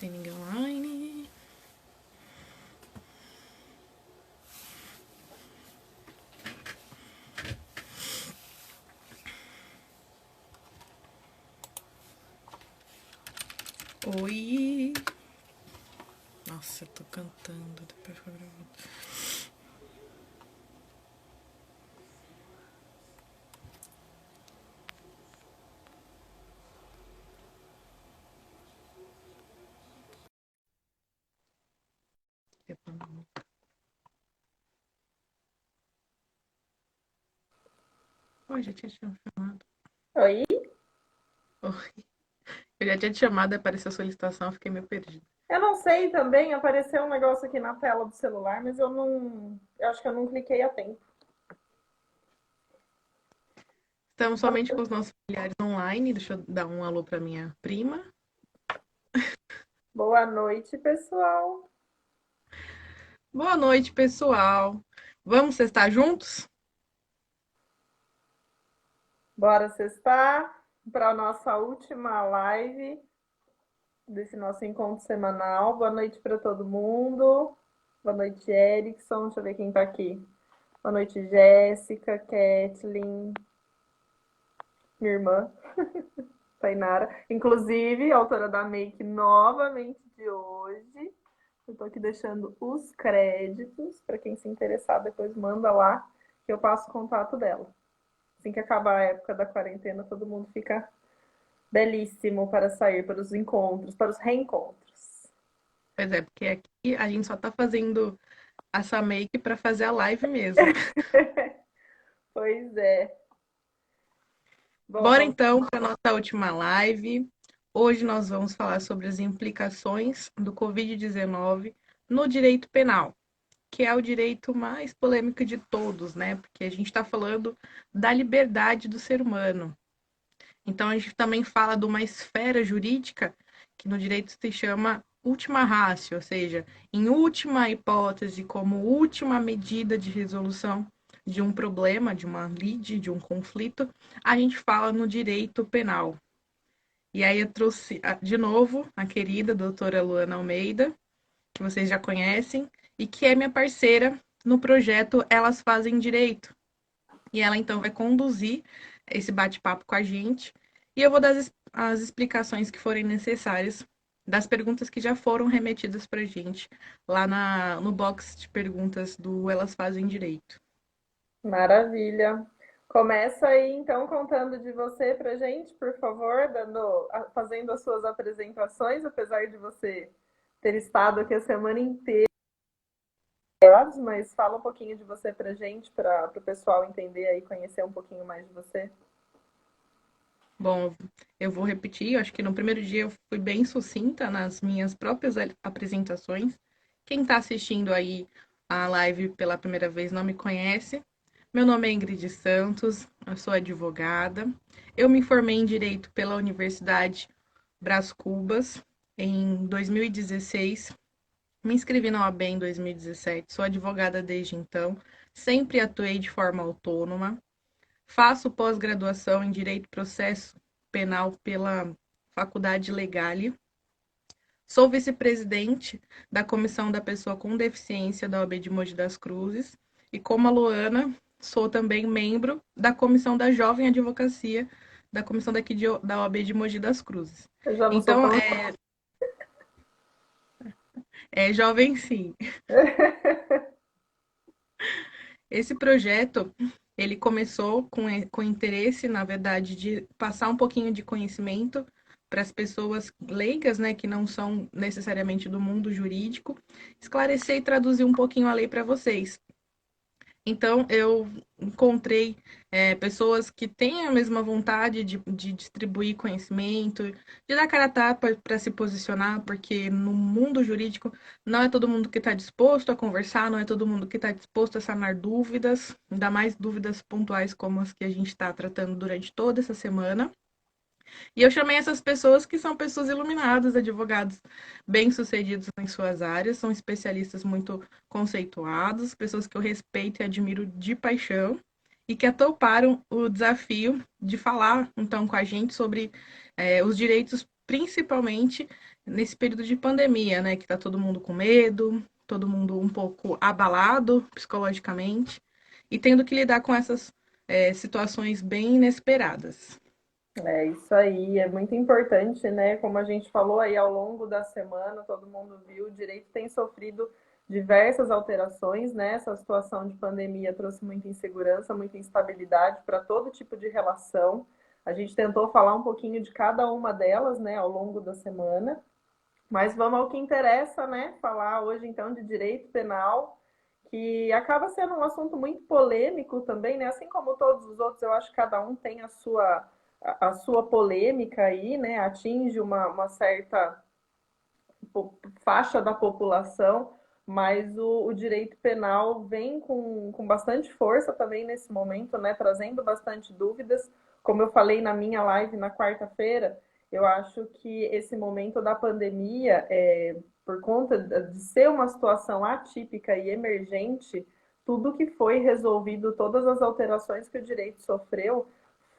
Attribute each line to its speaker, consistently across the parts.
Speaker 1: tem ninguém online. Oi. Nossa, eu tô cantando. Depois eu gravo. Oi, já tinha te chamado.
Speaker 2: Oi?
Speaker 1: Oi. Eu já tinha te chamado, apareceu a solicitação, eu fiquei meio perdida.
Speaker 2: Eu não sei também, apareceu um negócio aqui na tela do celular, mas eu não. Eu acho que eu não cliquei a tempo.
Speaker 1: Estamos somente com os nossos familiares online. Deixa eu dar um alô pra minha prima.
Speaker 2: Boa noite, pessoal.
Speaker 1: Boa noite, pessoal. Vamos sextar juntos?
Speaker 2: Bora sextar para a nossa última live desse nosso encontro semanal. Boa noite para todo mundo. Boa noite, Erickson. Deixa eu ver quem tá aqui. Boa noite, Jéssica, Kathleen, minha irmã, Tainara. Inclusive, autora da make novamente de hoje. Eu tô aqui deixando os créditos para quem se interessar, depois manda lá que eu passo o contato dela. Assim que acabar a época da quarentena, todo mundo fica belíssimo para sair para os encontros, para os reencontros.
Speaker 1: Pois é, porque aqui a gente só tá fazendo essa make pra fazer a live mesmo.
Speaker 2: Pois é. Bom,
Speaker 1: Bora
Speaker 2: vamos.
Speaker 1: então para nossa última live. Hoje nós vamos falar sobre as implicações do Covid-19 no direito penal, que é o direito mais polêmico de todos, né? Porque a gente está falando da liberdade do ser humano. Então a gente também fala de uma esfera jurídica que no direito se chama última ratio, ou seja, em última hipótese, como última medida de resolução de um problema, de uma lide, de um conflito, a gente fala no direito penal. E aí eu trouxe de novo a querida doutora Luana Almeida, que vocês já conhecem, e que é minha parceira no projeto Elas Fazem Direito. E ela então vai conduzir esse bate-papo com a gente. E eu vou dar as explicações que forem necessárias das perguntas que já foram remetidas para a gente lá no box de perguntas do Elas Fazem Direito.
Speaker 2: Maravilha. Começa aí então contando de você pra gente, por favor, fazendo as suas apresentações, apesar de você ter estado aqui a semana inteira, mas fala um pouquinho de você pra gente, para o pessoal entender aí, conhecer um pouquinho mais de você.
Speaker 1: Bom, eu vou repetir, eu acho que no primeiro dia eu fui bem sucinta nas minhas próprias apresentações. Quem está assistindo aí a live pela primeira vez não me conhece. Meu nome é Ingrid Santos, eu sou advogada. Eu me formei em Direito pela Universidade Brás Cubas em 2016. Me inscrevi na OAB em 2017. Sou advogada desde então. Sempre atuei de forma autônoma. Faço pós-graduação em Direito e Processo Penal pela Faculdade Legale. Sou vice-presidente da Comissão da Pessoa com Deficiência da OAB de Mogi das Cruzes. E como a Luana, sou também membro da Comissão da Jovem Advocacia, da comissão daqui da OAB de Mogi das Cruzes.
Speaker 2: Eu já não sou
Speaker 1: Então,
Speaker 2: tão.
Speaker 1: é jovem sim. Esse projeto, ele começou com interesse, na verdade, de passar um pouquinho de conhecimento para as pessoas leigas, né, que não são necessariamente do mundo jurídico, esclarecer e traduzir um pouquinho a lei para vocês. Então, eu encontrei pessoas que têm a mesma vontade de distribuir conhecimento, de dar cara a tapa para se posicionar, porque no mundo jurídico não é todo mundo que está disposto a conversar, não é todo mundo que está disposto a sanar dúvidas, ainda mais dúvidas pontuais como as que a gente está tratando durante toda essa semana. E eu chamei essas pessoas que são pessoas iluminadas, advogados bem-sucedidos em suas áreas, são especialistas muito conceituados, pessoas que eu respeito e admiro de paixão e que toparam o desafio de falar então com a gente sobre os direitos principalmente nesse período de pandemia, né? Que tá todo mundo com medo, todo mundo um pouco abalado psicologicamente e tendo que lidar com essas situações bem inesperadas.
Speaker 2: É isso aí, é muito importante, né? Como a gente falou aí ao longo da semana, todo mundo viu, o direito tem sofrido diversas alterações, né? Essa situação de pandemia trouxe muita insegurança, muita instabilidade para todo tipo de relação. A gente tentou falar um pouquinho de cada uma delas, né, ao longo da semana, mas vamos ao que interessa, né? Falar hoje então de direito penal, que acaba sendo um assunto muito polêmico também, né? Assim como todos os outros, eu acho que cada um tem a sua polêmica aí, né? Atinge uma certa faixa da população, mas o direito penal vem com bastante força também nesse momento, né? Trazendo bastante dúvidas. Como eu falei na minha live na quarta-feira, eu acho que esse momento da pandemia, por conta de ser uma situação atípica e emergente, tudo que foi resolvido, todas as alterações que o direito sofreu,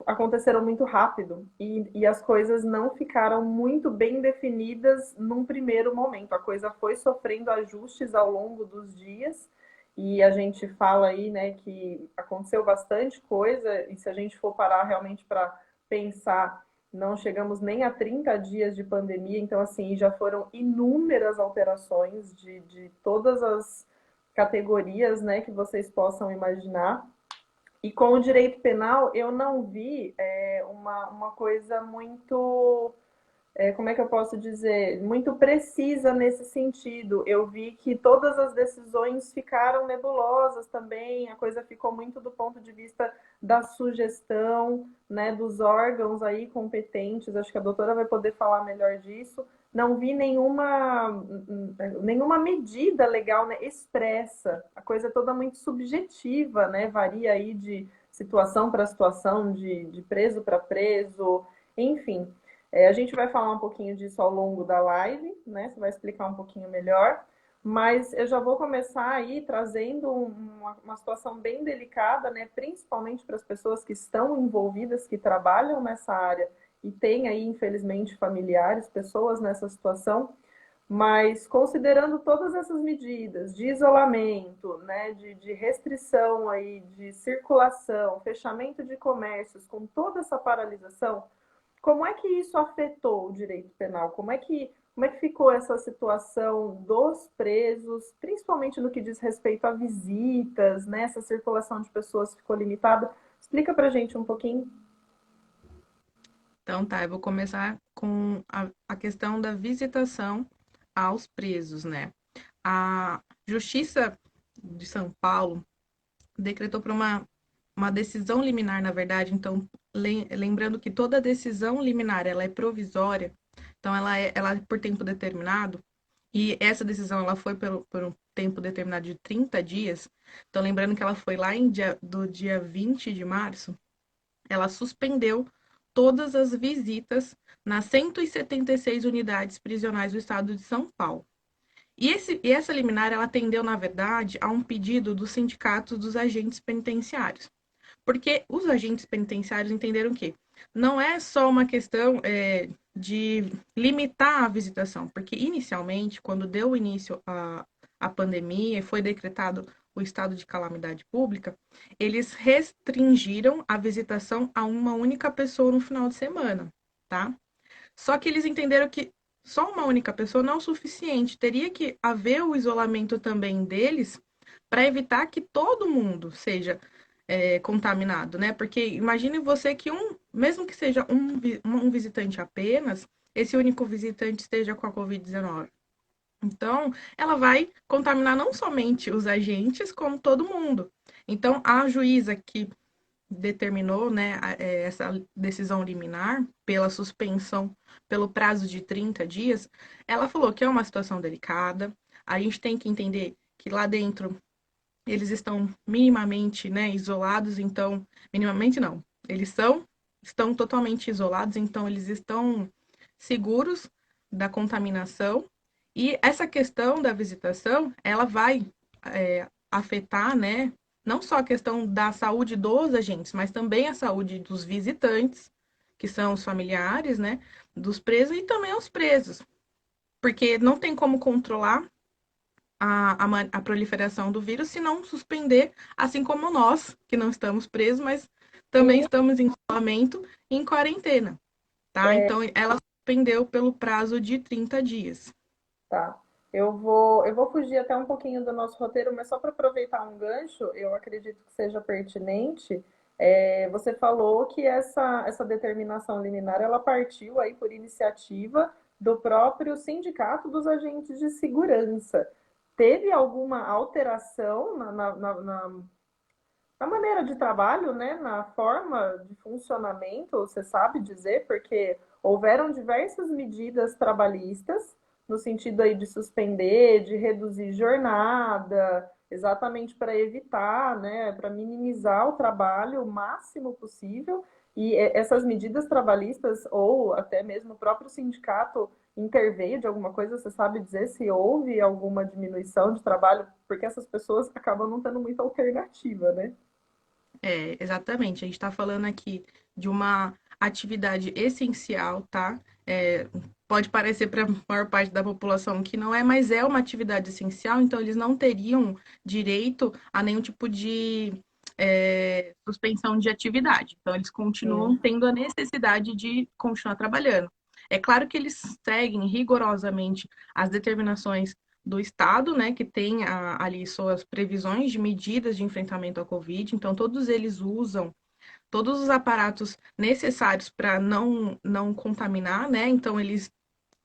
Speaker 2: aconteceram muito rápido e as coisas não ficaram muito bem definidas num primeiro momento. A coisa foi sofrendo ajustes ao longo dos dias e a gente fala aí, né, que aconteceu bastante coisa e se a gente for parar realmente para pensar, não chegamos nem a 30 dias de pandemia, então assim, já foram inúmeras alterações de todas as categorias, né, que vocês possam imaginar. E com o direito penal, eu não vi uma coisa muito, como é que eu posso dizer, muito precisa nesse sentido. Eu vi que todas as decisões ficaram nebulosas também, a coisa ficou muito do ponto de vista da sugestão, né, dos órgãos aí competentes. Acho que a doutora vai poder falar melhor disso. Não vi nenhuma medida legal, né, expressa. A coisa é toda muito subjetiva, né? Varia aí de situação para situação, de preso para preso, enfim. A gente vai falar um pouquinho disso ao longo da live, né? Você vai explicar um pouquinho melhor. Mas eu já vou começar aí trazendo uma situação bem delicada, né? Principalmente para as pessoas que estão envolvidas, que trabalham nessa área e têm aí, infelizmente, familiares, pessoas nessa situação. Mas considerando todas essas medidas de isolamento, né, de restrição aí, de circulação, fechamento de comércios, com toda essa paralisação, como é que isso afetou o direito penal? Como é que ficou essa situação dos presos, principalmente no que diz respeito a visitas, né? Essa circulação de pessoas ficou limitada? Explica pra gente um pouquinho.
Speaker 1: Então tá, eu vou começar com a questão da visitação aos presos, né? A Justiça de São Paulo decretou para uma decisão liminar, na verdade, então, lembrando que toda decisão liminar, ela é provisória, então ela é por tempo determinado, e essa decisão, ela foi por um tempo determinado de 30 dias, então lembrando que ela foi lá do dia 20 de março, ela suspendeu todas as visitas nas 176 unidades prisionais do estado de São Paulo. E essa liminar, ela atendeu, na verdade, a um pedido dos sindicatos dos agentes penitenciários. Porque os agentes penitenciários entenderam que não é só uma questão de limitar a visitação, porque inicialmente, quando deu início à pandemia e foi decretado o estado de calamidade pública, eles restringiram a visitação a uma única pessoa no final de semana, tá? Só que eles entenderam que só uma única pessoa não é o suficiente, teria que haver o isolamento também deles para evitar que todo mundo seja contaminado, né? Porque imagine você que mesmo que seja um visitante apenas, esse único visitante esteja com a Covid-19. Então, ela vai contaminar não somente os agentes, como todo mundo. Então, a juíza que determinou, né, essa decisão liminar pela suspensão pelo prazo de 30 dias, ela falou que é uma situação delicada. A gente tem que entender que lá dentro eles estão minimamente, né, isolados, então, minimamente não, estão totalmente isolados, então eles estão seguros da contaminação. E essa questão da visitação, ela vai afetar, né, não só a questão da saúde dos agentes, mas também a saúde dos visitantes, que são os familiares, né, dos presos e também aos presos, porque não tem como controlar a proliferação do vírus se não suspender, assim como nós, que não estamos presos, mas também
Speaker 2: Sim,
Speaker 1: estamos em isolamento e em quarentena, tá? Então, ela suspendeu pelo prazo de 30 dias.
Speaker 2: tá. Eu vou fugir até um pouquinho do nosso roteiro, mas só para aproveitar um gancho, eu acredito que seja pertinente. Você falou que essa determinação liminar ela partiu aí por iniciativa do próprio Sindicato dos Agentes de Segurança. Teve alguma alteração na maneira de trabalho, né, na forma de funcionamento, você sabe dizer, porque houveram diversas medidas trabalhistas no sentido aí de suspender, de reduzir jornada, exatamente para evitar, né, para minimizar o trabalho o máximo possível. E essas medidas trabalhistas, ou até mesmo o próprio sindicato interveio de alguma coisa, você sabe dizer se houve alguma diminuição de trabalho, porque essas pessoas acabam não tendo muita alternativa, né?
Speaker 1: Exatamente. A gente está falando aqui de uma atividade essencial, tá? Pode parecer para a maior parte da população que não é, mas é uma atividade essencial, então eles não teriam direito a nenhum tipo de suspensão de atividade. Então, eles continuam
Speaker 2: Sim,
Speaker 1: tendo a necessidade de continuar trabalhando. É claro que eles seguem rigorosamente as determinações do Estado, né, que tem ali suas previsões de medidas de enfrentamento à Covid, então todos eles usam todos os aparatos necessários para não contaminar, né? Então eles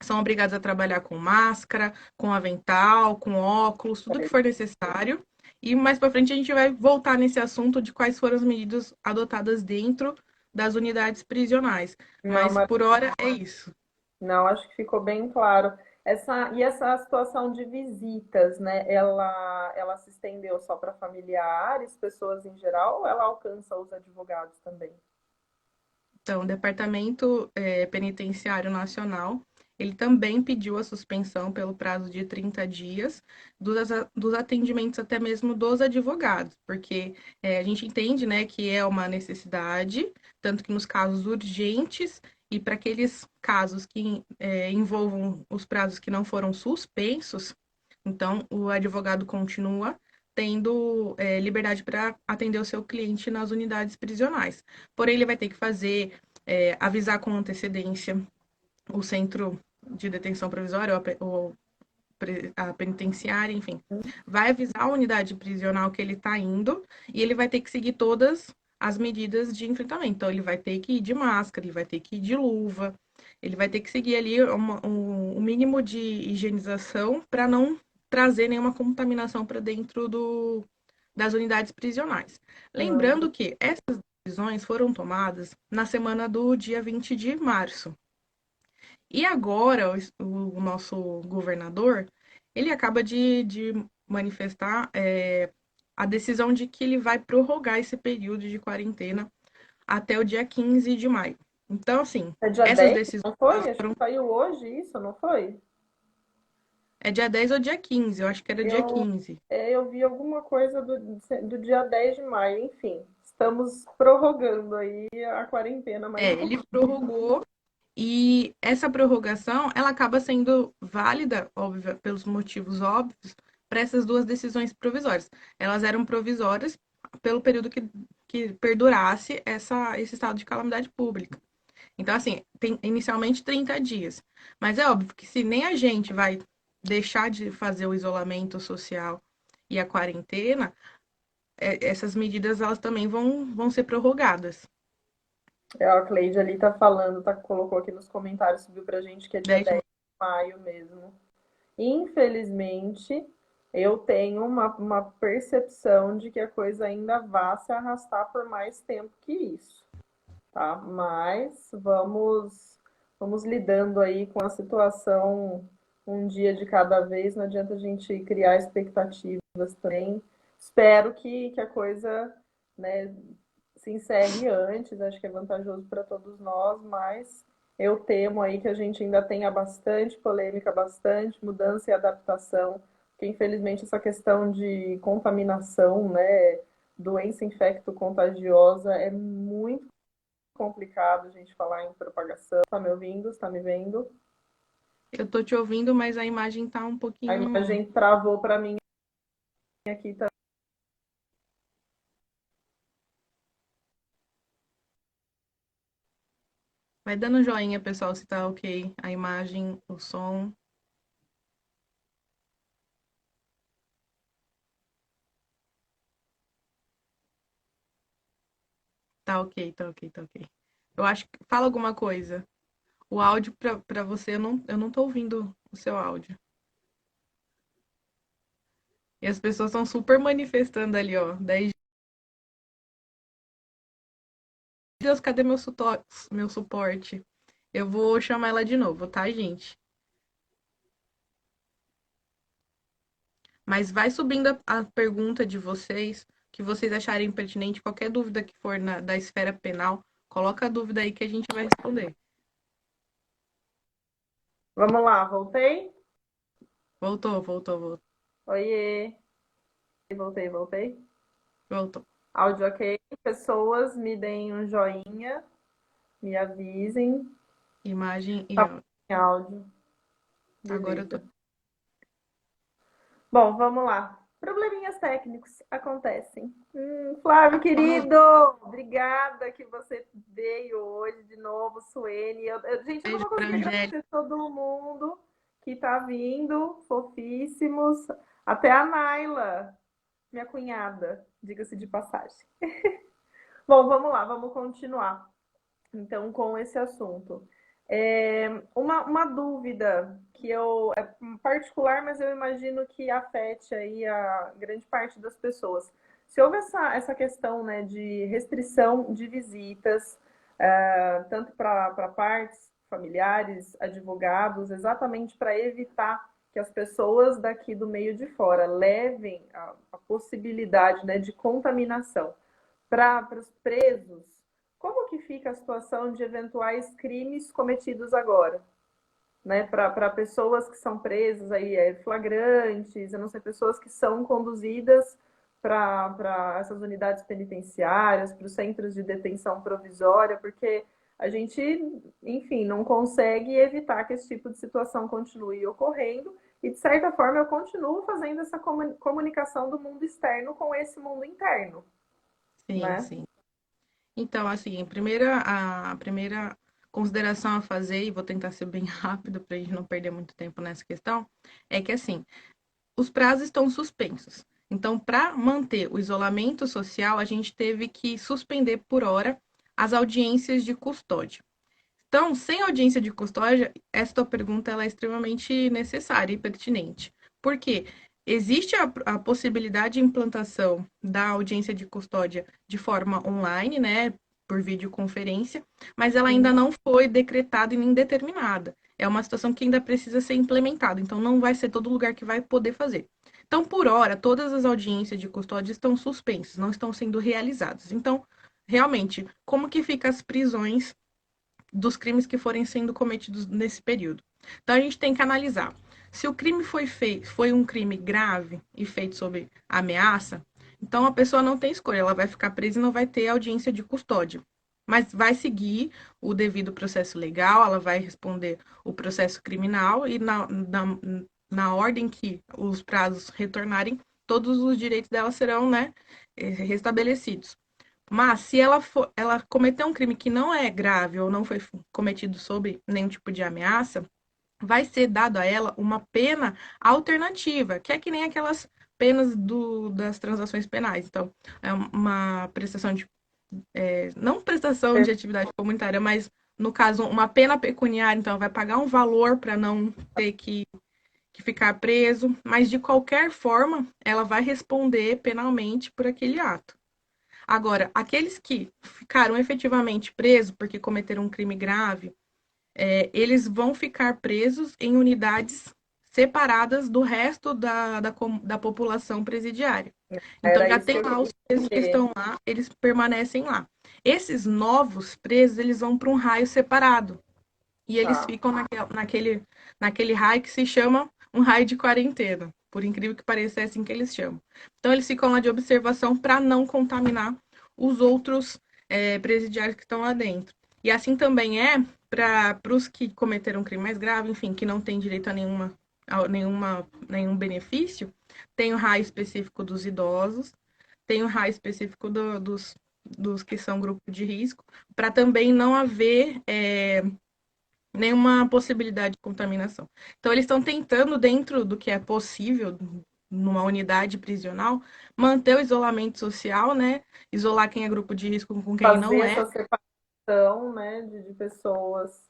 Speaker 1: são obrigados a trabalhar com máscara, com avental, com óculos, tudo que for necessário. E mais para frente a gente vai voltar nesse assunto de quais foram as medidas adotadas dentro das unidades prisionais.
Speaker 2: não,
Speaker 1: Mas por hora é isso.
Speaker 2: não, acho que ficou bem claro. Essa situação de visitas, né? Ela se estendeu só para familiares, pessoas em geral, ou ela alcança os advogados também?
Speaker 1: Então, o Departamento Penitenciário Nacional, ele também pediu a suspensão pelo prazo de 30 dias dos atendimentos até mesmo dos advogados, porque a gente entende, né, que é uma necessidade, tanto que nos casos urgentes e para aqueles casos que envolvam os prazos que não foram suspensos, então o advogado continua tendo liberdade para atender o seu cliente nas unidades prisionais. Porém, ele vai ter que fazer, avisar com antecedência o centro de detenção provisória ou a penitenciária, enfim. Vai avisar a unidade prisional que ele está indo e ele vai ter que seguir todas as medidas de enfrentamento. Então, ele vai ter que ir de máscara, ele vai ter que ir de luva, ele vai ter que seguir ali um mínimo de higienização para não trazer nenhuma contaminação para dentro das unidades prisionais.
Speaker 2: Hum,
Speaker 1: Lembrando que essas decisões foram tomadas na semana do dia 20 de março. E agora o nosso governador, ele acaba de manifestar a decisão de que ele vai prorrogar esse período de quarentena até o dia 15 de maio. Então, assim,
Speaker 2: é dia
Speaker 1: essas
Speaker 2: 10,
Speaker 1: decisões
Speaker 2: não foi? Acho
Speaker 1: foram.
Speaker 2: que saiu hoje isso, não foi?
Speaker 1: É dia 10 ou dia 15? Eu acho que era dia
Speaker 2: Eu,
Speaker 1: 15.
Speaker 2: eu vi alguma coisa do dia 10 de maio, enfim. Estamos prorrogando aí a quarentena mais um
Speaker 1: Ele
Speaker 2: pouquinho.
Speaker 1: prorrogou. E essa prorrogação, ela acaba sendo válida, óbvio, pelos motivos óbvios, para essas duas decisões provisórias. Elas eram provisórias pelo período que perdurasse esse estado de calamidade pública. Então, assim, tem inicialmente 30 dias. Mas é óbvio que se nem a gente vai deixar de fazer o isolamento social e a quarentena, essas medidas elas também vão ser prorrogadas.
Speaker 2: A Cleide ali tá falando, colocou aqui nos comentários, subiu pra gente que é dia
Speaker 1: 10 de
Speaker 2: 10 de maio mesmo. Infelizmente, eu tenho uma percepção de que a coisa ainda vai se arrastar por mais tempo que isso, tá? Mas vamos lidando aí com a situação um dia de cada vez, não adianta a gente criar expectativas também. Espero que a coisa, né, se encerre antes, acho que é vantajoso para todos nós, mas eu temo aí que a gente ainda tenha bastante polêmica, bastante mudança e adaptação, porque infelizmente essa questão de contaminação, né, doença infecto-contagiosa é muito complicado a gente falar em propagação. Tá me ouvindo? Está me vendo?
Speaker 1: Eu tô te ouvindo, mas a imagem tá um
Speaker 2: A
Speaker 1: pouquinho.
Speaker 2: imagem travou para mim aqui. Tá?
Speaker 1: Vai dando joinha, pessoal, se tá ok. A imagem, o som. Tá ok, tá ok, tá ok. Eu acho que. Fala alguma coisa. O áudio pra você, eu não tô ouvindo o seu áudio. E as pessoas estão super manifestando ali, ó. 10 dias, cadê meu suporte? Eu vou chamar ela de novo, tá, gente? Mas vai subindo a pergunta de vocês, que vocês acharem pertinente, qualquer dúvida que for da esfera penal, coloca a dúvida aí que a gente vai responder.
Speaker 2: Vamos lá, voltei?
Speaker 1: Voltou, voltou, voltou,
Speaker 2: Oiê! Voltei.
Speaker 1: voltou.
Speaker 2: Áudio ok. Pessoas, me deem um joinha, me avisem.
Speaker 1: Imagem e
Speaker 2: Tá bom,
Speaker 1: áudio.
Speaker 2: em áudio.
Speaker 1: Agora eu tô.
Speaker 2: Beleza. Bom, vamos lá. Probleminhas técnicos acontecem. Flávio, querido, obrigada que você veio hoje de novo, Suene. Gente, eu não
Speaker 1: Beijo
Speaker 2: vou
Speaker 1: pra
Speaker 2: conseguir
Speaker 1: Angélica.
Speaker 2: agradecer todo mundo que tá vindo, fofíssimos. Até a Naila, minha cunhada, diga-se de passagem. Bom, vamos lá, vamos continuar então com esse assunto. Uma dúvida que eu é particular, mas eu imagino que afete aí a grande parte das pessoas. Se houve essa questão, né, de restrição de visitas, tanto para partes, familiares, advogados, exatamente para evitar que as pessoas daqui do meio de fora levem a possibilidade, né, de contaminação para os presos, como que fica a situação de eventuais crimes cometidos agora? Né, para pessoas que são presas aí, flagrantes, eu não sei, pessoas que são conduzidas para essas unidades penitenciárias, para os centros de detenção provisória, porque a gente, enfim, não consegue evitar que esse tipo de situação continue ocorrendo e, de certa forma, eu continuo fazendo essa comunicação do mundo externo com esse mundo interno,
Speaker 1: Sim,
Speaker 2: né?
Speaker 1: sim. Então, assim, a primeira consideração a fazer, e vou tentar ser bem rápido para a gente não perder muito tempo nessa questão, é que, assim, os prazos estão suspensos. Então, para manter o isolamento social, a gente teve que suspender por hora as audiências de custódia. Então, sem audiência de custódia, essa tua pergunta ela é extremamente necessária e pertinente. Por quê? Existe a possibilidade de implantação da audiência de custódia de forma online, né, por videoconferência, mas ela ainda não foi decretada e nem determinada. É uma situação que ainda precisa ser implementada, então não vai ser todo lugar que vai poder fazer. Então, por hora, todas as audiências de custódia estão suspensas, não estão sendo realizadas. Então, realmente, como que fica as prisões dos crimes que forem sendo cometidos nesse período? Então, a gente tem que analisar. Se o crime foi um crime grave e feito sob ameaça, então a pessoa não tem escolha, ela vai ficar presa e não vai ter audiência de custódia. Mas vai seguir o devido processo legal, ela vai responder o processo criminal e na ordem que os prazos retornarem, todos os direitos dela serão, né, restabelecidos. Mas se ela cometeu um crime que não é grave ou não foi cometido sob nenhum tipo de ameaça, vai ser dado a ela uma pena alternativa, que é que nem aquelas penas das transações penais. Então, é uma prestação de. Não prestação de atividade comunitária, mas, no caso, uma pena pecuniária. Então, ela vai pagar um valor para não ter que ficar preso, mas, de qualquer forma, ela vai responder penalmente por aquele ato. Agora, aqueles que ficaram efetivamente presos porque cometeram um crime grave, eles vão ficar presos em unidades separadas do resto da população presidiária. Então,
Speaker 2: Era
Speaker 1: já
Speaker 2: isso que
Speaker 1: tem
Speaker 2: eu
Speaker 1: lá
Speaker 2: queria
Speaker 1: os presos que
Speaker 2: saber.
Speaker 1: estão lá, eles permanecem lá. Esses novos presos, eles vão para um raio separado. E eles
Speaker 2: Tá.
Speaker 1: ficam naquele raio que se chama um raio de quarentena. Por incrível que pareça, é assim que eles chamam. Então, eles ficam lá de observação para não contaminar os outros presidiários que estão lá dentro. E assim também é para os que cometeram um crime mais grave, enfim, que não têm direito nenhum benefício, tem o raio específico dos idosos, tem o raio específico dos que são grupo de risco, para também não haver nenhuma possibilidade de contaminação. Então, eles estão tentando, dentro do que é possível, numa unidade prisional, manter o isolamento social, né? Isolar quem é grupo de risco com quem
Speaker 2: Fazer
Speaker 1: não é.
Speaker 2: essa separação, né, de pessoas.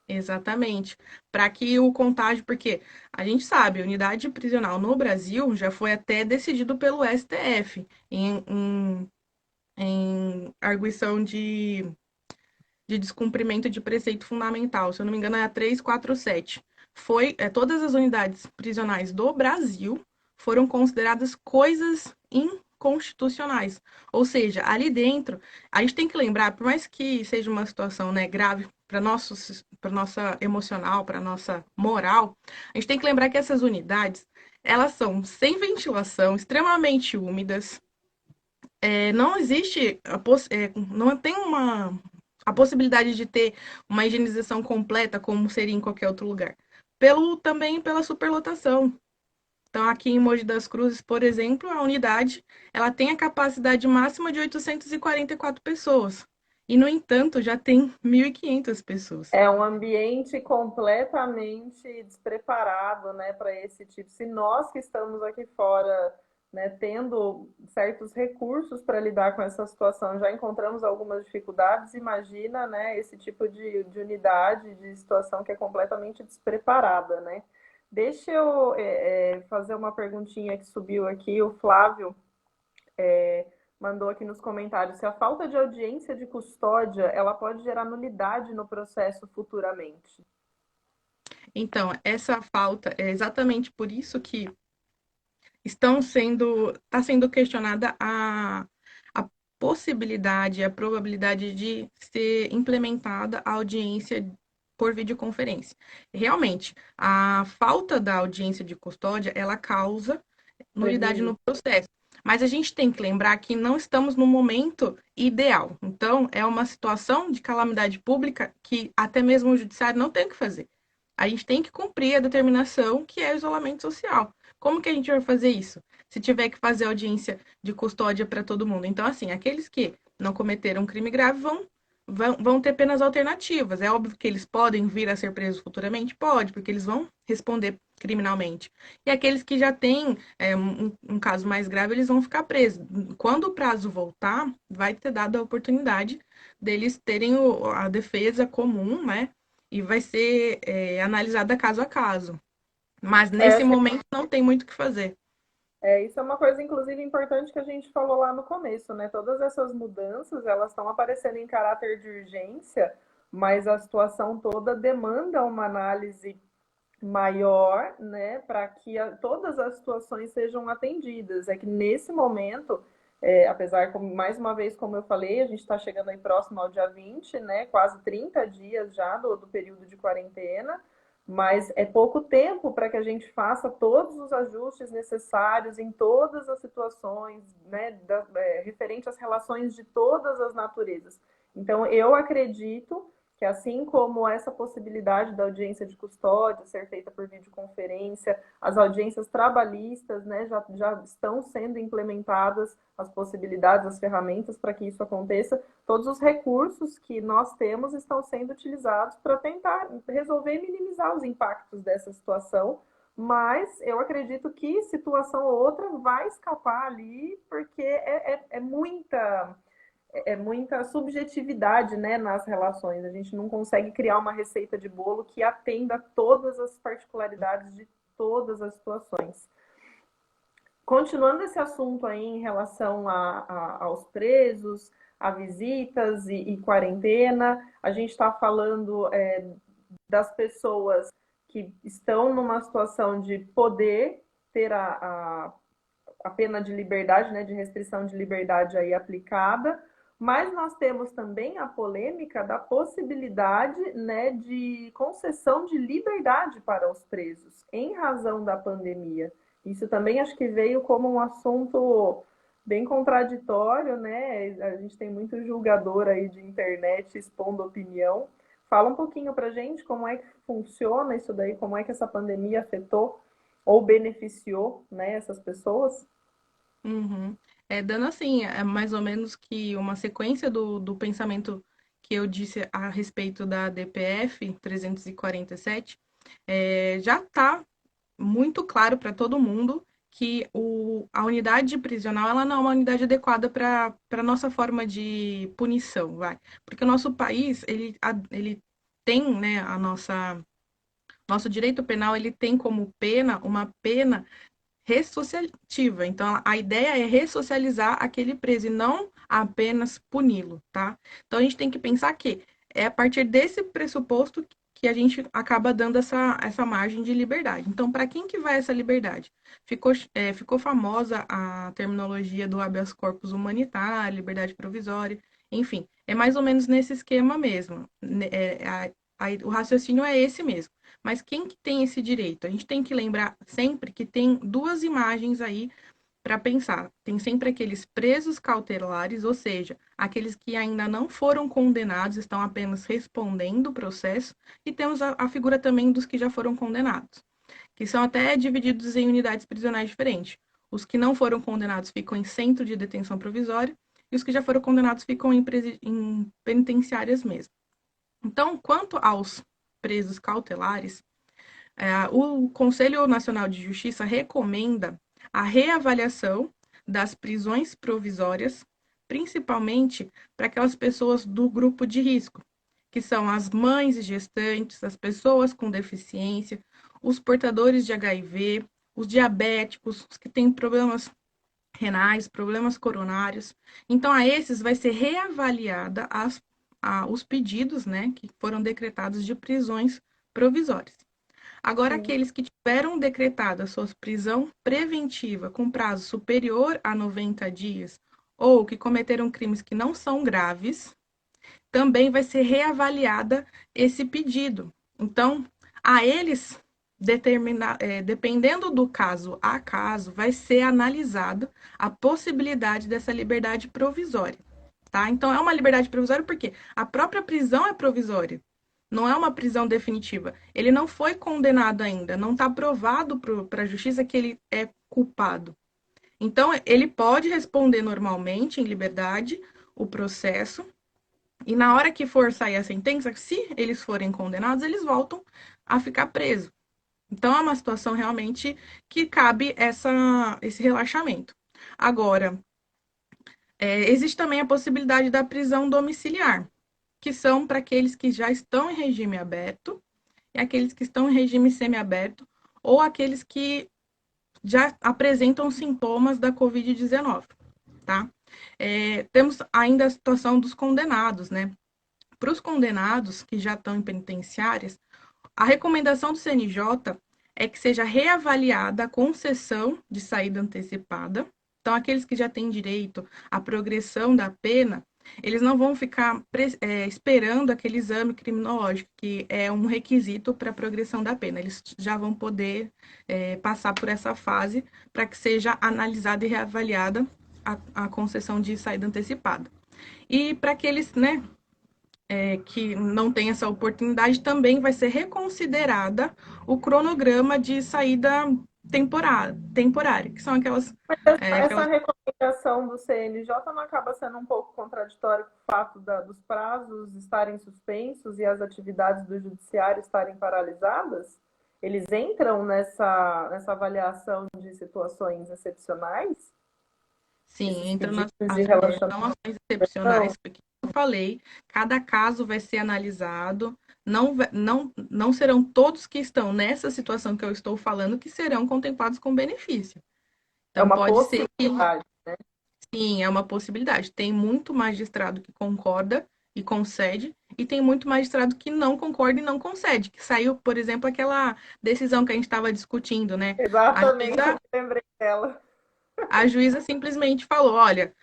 Speaker 1: Exatamente. Para que o contágio, porque a gente sabe, a unidade prisional no Brasil já foi até decidido pelo STF em arguição de descumprimento de preceito fundamental. Se eu não me engano, é a 347. Todas as unidades prisionais do Brasil foram consideradas coisas inconstitucionais. Ou seja, ali dentro, a gente tem que lembrar, por mais que seja uma situação, né, grave para nossa emocional, para nossa moral, a gente tem que lembrar que essas unidades, elas são sem ventilação, extremamente úmidas. Não existe não tem a possibilidade de ter uma higienização completa como seria em qualquer outro lugar. Também pela superlotação. Então, aqui em Mogi das Cruzes, por exemplo, a unidade ela tem a capacidade máxima de 844 pessoas. E, no entanto, já tem 1.500 pessoas.
Speaker 2: É um ambiente completamente despreparado, né, para esse tipo. Se nós que estamos aqui fora, né, tendo certos recursos para lidar com essa situação, já encontramos algumas dificuldades, imagina, né, esse tipo de unidade, de situação que é completamente despreparada, né? Deixa eu fazer uma perguntinha que subiu aqui, o Flávio mandou aqui nos comentários se a falta de audiência de custódia ela pode gerar nulidade no processo futuramente.
Speaker 1: Então, essa falta é exatamente por isso que está sendo questionada a possibilidade, a probabilidade de ser implementada a audiência por videoconferência. Realmente, a falta da audiência de custódia, ela causa nulidade
Speaker 2: Prejuízo.
Speaker 1: no processo. Mas a gente tem que lembrar que não estamos no momento ideal. Então, é uma situação de calamidade pública que até mesmo o judiciário não tem o que fazer. A gente tem que cumprir a determinação que é o isolamento social. Como que a gente vai fazer isso? Se tiver que fazer audiência de custódia para todo mundo. Então, assim, aqueles que não cometeram um crime grave vão ter penas alternativas. É óbvio que eles podem vir a ser presos futuramente? Pode, porque eles vão responder criminalmente. E aqueles que já têm um caso mais grave, eles vão ficar presos. Quando o prazo voltar, vai ter dado a oportunidade deles terem a defesa comum, né? E vai ser analisada caso a caso. Mas nesse
Speaker 2: Acho que
Speaker 1: momento não tem muito o que fazer.
Speaker 2: isso é uma coisa, inclusive, importante que a gente falou lá no começo, né? Todas essas mudanças, elas estão aparecendo em caráter de urgência, mas a situação toda demanda uma análise maior, né, para que todas as situações sejam atendidas. É que nesse momento, apesar, mais uma vez, como eu falei, a gente está chegando aí próximo ao dia 20, né, quase 30 dias já do período de quarentena, mas é pouco tempo para que a gente faça todos os ajustes necessários em todas as situações, né, referente às relações de todas as naturezas. Então, eu acredito que assim como essa possibilidade da audiência de custódia ser feita por videoconferência, as audiências trabalhistas, né, já estão sendo implementadas as possibilidades, as ferramentas para que isso aconteça, todos os recursos que nós temos estão sendo utilizados para tentar resolver e minimizar os impactos dessa situação, mas eu acredito que situação ou outra vai escapar ali, porque muita subjetividade, né, nas relações. A gente não consegue criar uma receita de bolo que atenda todas as particularidades de todas as situações. Continuando esse assunto aí em relação aos presos, a visitas e quarentena, a gente está falando das pessoas que estão numa situação de poder ter a pena de liberdade, né, de restrição de liberdade aí aplicada, mas nós temos também a polêmica da possibilidade, né, de concessão de liberdade para os presos, em razão da pandemia. Isso também acho que veio como um assunto bem contraditório, né? A gente tem muito julgador aí de internet expondo opinião. Fala um pouquinho para gente como é que funciona isso daí, como é que essa pandemia afetou ou beneficiou, né, essas pessoas.
Speaker 1: Uhum. Dando assim, mais ou menos que uma sequência do pensamento que eu disse a respeito da DPF 347, já está muito claro para todo mundo que a unidade prisional ela não é uma unidade adequada para a nossa forma de punição, vai. Porque o nosso país, ele tem, né, nosso direito penal, ele tem como pena uma pena ressociativa. Então, a ideia é ressocializar aquele preso e não apenas puni-lo, tá? Então, a gente tem que pensar que é a partir desse pressuposto que a gente acaba dando essa margem de liberdade. Então, para quem que vai essa liberdade? Ficou famosa a terminologia do habeas corpus humanitário, liberdade provisória, enfim, é mais ou menos nesse esquema mesmo. O raciocínio é esse mesmo. Mas quem que tem esse direito? A gente tem que lembrar sempre que tem duas imagens aí para pensar. Tem sempre aqueles presos cautelares, ou seja, aqueles que ainda não foram condenados, estão apenas respondendo o processo, e temos a figura também dos que já foram condenados, que são até divididos em unidades prisionais diferentes. Os que não foram condenados ficam em centro de detenção provisória, e os que já foram condenados ficam em penitenciárias mesmo. Então, quanto aos presos cautelares, o Conselho Nacional de Justiça recomenda a reavaliação das prisões provisórias, principalmente para aquelas pessoas do grupo de risco, que são as mães e gestantes, as pessoas com deficiência, os portadores de HIV, os diabéticos, os que têm problemas renais, problemas coronários. Então, a esses vai ser reavaliada os pedidos, né, que foram decretados de prisões provisórias. Agora,
Speaker 2: Sim.
Speaker 1: aqueles que tiveram decretada sua prisão preventiva com prazo superior a 90 dias ou que cometeram crimes que não são graves, também vai ser reavaliada esse pedido. Então, a eles dependendo do caso a caso, vai ser analisada a possibilidade dessa liberdade provisória, tá? Então, é uma liberdade provisória porque a própria prisão é provisória, não é uma prisão definitiva. Ele não foi condenado ainda, não está provado para a justiça que ele é culpado. Então, ele pode responder normalmente, em liberdade, o processo, e na hora que for sair a sentença, se eles forem condenados, eles voltam a ficar presos. Então, é uma situação realmente que cabe esse relaxamento. Agora, existe também a possibilidade da prisão domiciliar, que são para aqueles que já estão em regime aberto e aqueles que estão em regime semiaberto ou aqueles que já apresentam sintomas da Covid-19, tá? Temos ainda a situação dos condenados, né? Para os condenados que já estão em penitenciárias, a recomendação do CNJ é que seja reavaliada a concessão de saída antecipada. Então, aqueles que já têm direito à progressão da pena, eles não vão ficar esperando aquele exame criminológico, que é um requisito para a progressão da pena. Eles já vão poder passar por essa fase para que seja analisada e reavaliada a concessão de saída antecipada. E para aqueles, né, que não tem essa oportunidade, também vai ser reconsiderada o cronograma de saída temporária, que são
Speaker 2: Essa recomendação do CNJ não acaba sendo um pouco contraditória com o fato dos prazos estarem suspensos e as atividades do judiciário estarem paralisadas? Eles entram nessa avaliação de situações excepcionais?
Speaker 1: Sim,
Speaker 2: Esses
Speaker 1: entra
Speaker 2: pedidos
Speaker 1: nas
Speaker 2: de relaxamento?
Speaker 1: são ações excepcionais, porque eu falei, cada caso vai ser analisado, não serão todos que estão nessa situação que eu estou falando que serão contemplados com benefício.
Speaker 2: É
Speaker 1: Então,
Speaker 2: uma
Speaker 1: pode ser que
Speaker 2: possibilidade.
Speaker 1: sim, é uma possibilidade. Tem muito magistrado que concorda e concede, e tem muito magistrado que não concorda e não concede. Que saiu, por exemplo, aquela decisão que a gente estava discutindo, né? A
Speaker 2: Exatamente, eu
Speaker 1: juíza,
Speaker 2: lembrei dela.
Speaker 1: a juíza simplesmente falou: olha,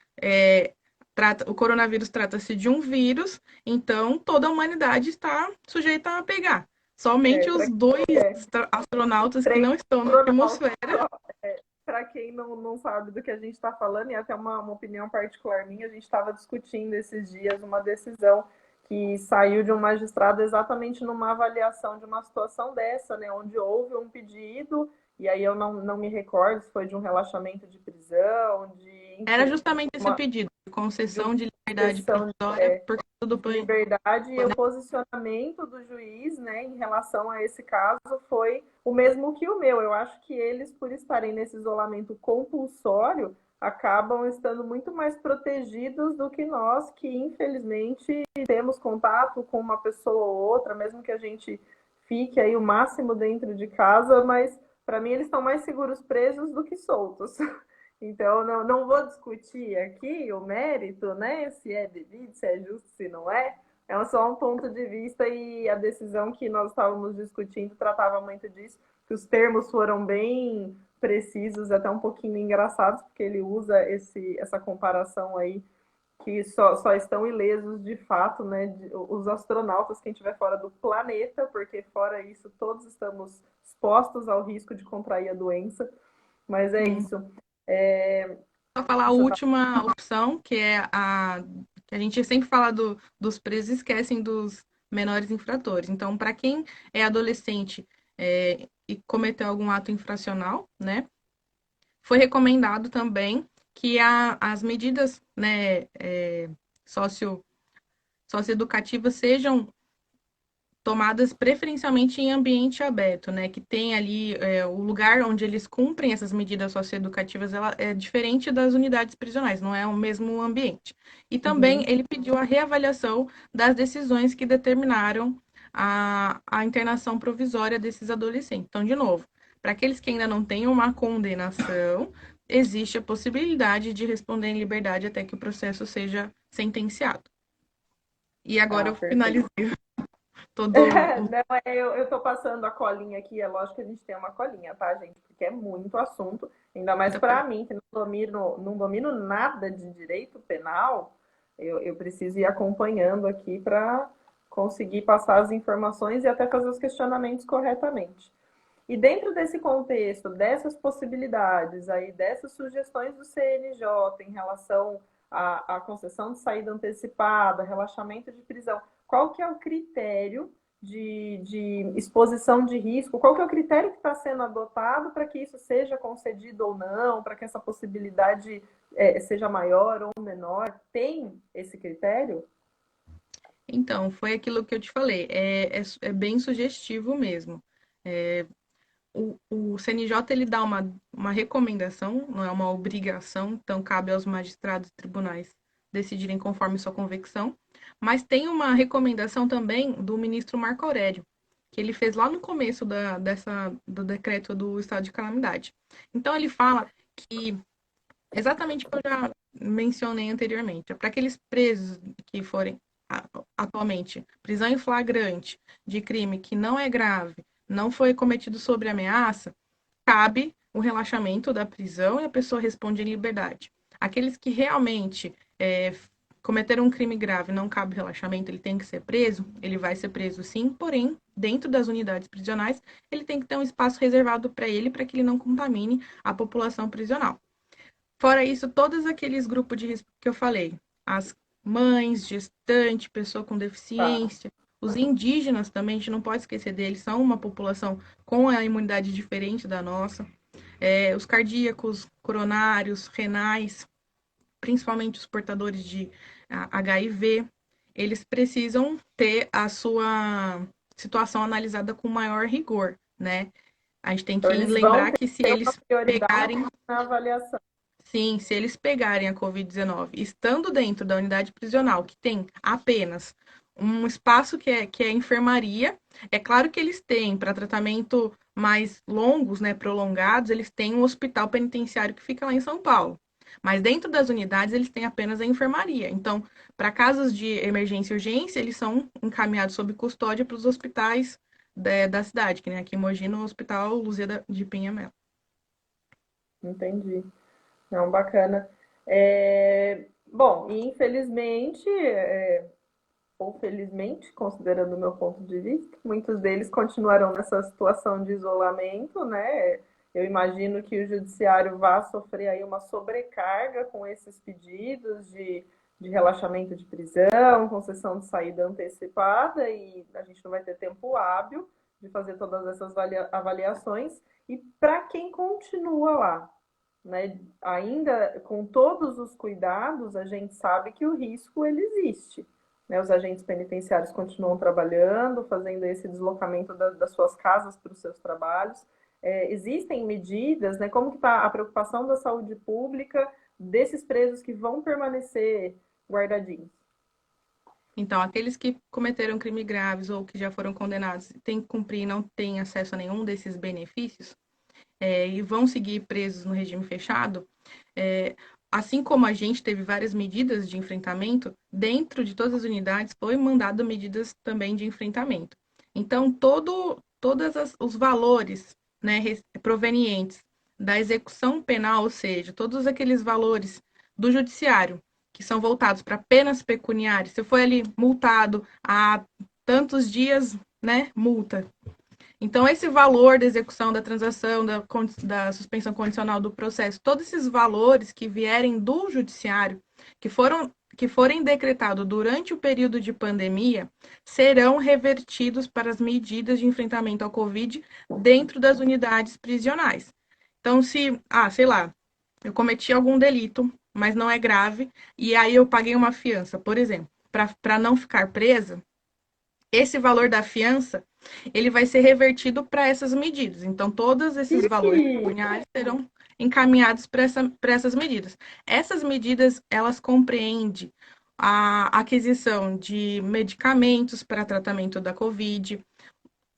Speaker 1: o coronavírus trata-se de um vírus, então toda a humanidade está sujeita a pegar. Somente
Speaker 2: Para
Speaker 1: os dois
Speaker 2: é,
Speaker 1: astronautas que
Speaker 2: três
Speaker 1: não estão na
Speaker 2: astronautas
Speaker 1: atmosfera.
Speaker 2: para quem não sabe do que a gente está falando, e até uma opinião particular minha, a gente estava discutindo esses dias uma decisão que saiu de um magistrado exatamente numa avaliação de uma situação dessa, né, onde houve um pedido, e aí eu não me recordo se foi de um relaxamento de prisão,
Speaker 1: Era
Speaker 2: enfim,
Speaker 1: justamente esse pedido,
Speaker 2: de uma
Speaker 1: concessão de liberdade
Speaker 2: concessão
Speaker 1: provisória por causa do
Speaker 2: de
Speaker 1: banho.
Speaker 2: liberdade, e o posicionamento do juiz, né, em relação a esse caso foi o mesmo que o meu. Eu acho que eles, por estarem nesse isolamento compulsório, acabam estando muito mais protegidos do que nós, que infelizmente temos contato com uma pessoa ou outra, mesmo que a gente fique aí o máximo dentro de casa, mas para mim eles estão mais seguros presos do que soltos. Então, não vou discutir aqui o mérito, né? Se é devido, se é justo, se não é. É só um ponto de vista, e a decisão que nós estávamos discutindo tratava muito disso, que os termos foram bem precisos, até um pouquinho engraçados, porque ele usa essa comparação aí, que só estão ilesos de fato, né? Os astronautas, quem estiver fora do planeta, porque fora isso todos estamos expostos ao risco de contrair a doença. Mas é
Speaker 1: Sim.
Speaker 2: isso. É,
Speaker 1: Só falar a
Speaker 2: deixa eu falar.
Speaker 1: última opção, que é a que a gente sempre fala dos presos e esquecem dos menores infratores. Então, para quem é adolescente e cometeu algum ato infracional, né, foi recomendado também que as medidas, né, socio, socioeducativas sejam tomadas preferencialmente em ambiente aberto, né? Que tem ali o lugar onde eles cumprem essas medidas socioeducativas, ela é diferente das unidades prisionais, não é o mesmo ambiente. E também
Speaker 2: Uhum.
Speaker 1: ele pediu a reavaliação das decisões que determinaram a internação provisória desses adolescentes. Então, de novo, para aqueles que ainda não têm uma condenação, existe a possibilidade de responder em liberdade até que o processo seja sentenciado. E agora
Speaker 2: Ah,
Speaker 1: eu
Speaker 2: perfeito.
Speaker 1: finalizei todo o.
Speaker 2: Não, eu tô passando a colinha aqui, é lógico que a gente tem uma colinha, tá, gente? Porque é muito assunto, ainda mais para mim, que não domino nada de direito penal, eu preciso ir acompanhando aqui para conseguir passar as informações e até fazer os questionamentos corretamente. E dentro desse contexto, dessas possibilidades aí, dessas sugestões do CNJ em relação à concessão de saída antecipada, relaxamento de prisão, qual que é o critério de exposição de risco? Qual que é o critério que está sendo adotado para que isso seja concedido ou não, para que essa possibilidade seja maior ou menor? Tem esse critério?
Speaker 1: Então, foi aquilo que eu te falei, é bem sugestivo mesmo. É, o CNJ ele dá uma recomendação, não é uma obrigação, então cabe aos magistrados e tribunais decidirem conforme sua convicção, mas tem uma recomendação também do ministro Marco Aurélio, que ele fez lá no começo do decreto do estado de calamidade. Então ele fala que exatamente o que eu já mencionei anteriormente. Para aqueles presos que forem atualmente prisão em flagrante de crime que não é grave, não foi cometido sob ameaça, cabe o relaxamento da prisão e a pessoa responde em liberdade. Aqueles que realmente cometeram um crime grave, não cabe relaxamento, ele tem que ser preso, ele vai ser preso sim, porém, dentro das unidades prisionais, ele tem que ter um espaço reservado para ele, para que ele não contamine a população prisional. Fora isso, todos aqueles grupos de risco que eu falei, as mães, gestante, pessoa com
Speaker 2: Tá.
Speaker 1: deficiência, os indígenas também, a gente não pode esquecer deles, são uma população com a imunidade diferente da nossa. Os cardíacos, coronários, renais, principalmente os portadores de HIV, eles precisam ter a sua situação analisada com maior rigor, né? A gente tem
Speaker 2: Então,
Speaker 1: que
Speaker 2: eles vão
Speaker 1: lembrar que se
Speaker 2: ter uma
Speaker 1: eles
Speaker 2: prioridade
Speaker 1: pegarem.
Speaker 2: na avaliação.
Speaker 1: Sim, se eles pegarem a Covid-19 estando dentro da unidade prisional, que tem apenas um espaço que é enfermaria, é claro que eles têm, para tratamento mais longos, né, prolongados, eles têm um hospital penitenciário que fica lá em São Paulo. Mas dentro das unidades, eles têm apenas a enfermaria. Então, para casos de emergência e urgência, eles são encaminhados sob custódia para os hospitais da cidade, que nem aqui em Mogi, no Hospital Luzia de Pinha Melo.
Speaker 2: Entendi. Não, bacana. Bom, e infelizmente, ou felizmente, considerando o meu ponto de vista, muitos deles continuarão nessa situação de isolamento, né? Eu imagino que o judiciário vá sofrer aí uma sobrecarga com esses pedidos de relaxamento de prisão, concessão de saída antecipada, e a gente não vai ter tempo hábil de fazer todas essas avaliações. E para quem continua lá, né, ainda com todos os cuidados, a gente sabe que o risco ele existe. Né? Os agentes penitenciários continuam trabalhando, fazendo esse deslocamento das suas casas para os seus trabalhos. Existem medidas, né? Como que está a preocupação da saúde pública desses presos que vão permanecer guardadinhos?
Speaker 1: Então, aqueles que cometeram crimes graves ou que já foram condenados têm que cumprir e não têm acesso a nenhum desses benefícios, e vão seguir presos no regime fechado, assim como a gente teve várias medidas de enfrentamento, dentro de todas as unidades foi mandado medidas também de enfrentamento. Então, todos os valores, né, provenientes da execução penal, ou seja, todos aqueles valores do judiciário que são voltados para penas pecuniárias, se foi ali multado a tantos dias, né, multa. Então, esse valor da execução da transação, da suspensão condicional do processo, todos esses valores que vierem do judiciário, que forem decretados durante o período de pandemia, serão revertidos para as medidas de enfrentamento ao Covid dentro das unidades prisionais. Então, sei lá, eu cometi algum delito, mas não é grave, e aí eu paguei uma fiança, por exemplo, para não ficar presa, esse valor da fiança ele vai ser revertido para essas medidas. Então, todos esses valores pecuniários serão encaminhados para essas medidas. Essas medidas, elas compreendem a aquisição de medicamentos para tratamento da Covid,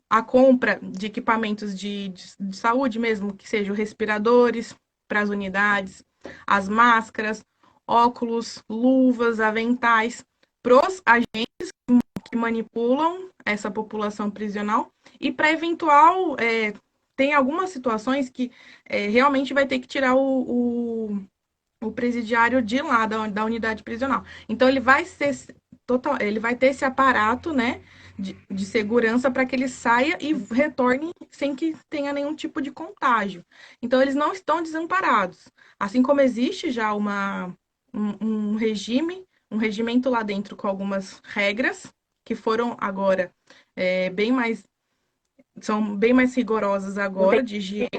Speaker 1: a compra de equipamentos de saúde mesmo, que sejam respiradores para as unidades, as máscaras, óculos, luvas, aventais, para os agentes que manipulam essa população prisional e para eventual tem algumas situações que realmente vai ter que tirar o presidiário de lá da unidade prisional. Então ele vai ser total, ele vai ter esse aparato, né, de segurança para que ele saia e retorne sem que tenha nenhum tipo de contágio. Então eles não estão desamparados. Assim como existe já um regime, um regimento lá dentro com algumas regras que foram agora bem mais são bem mais rigorosas agora de higiene.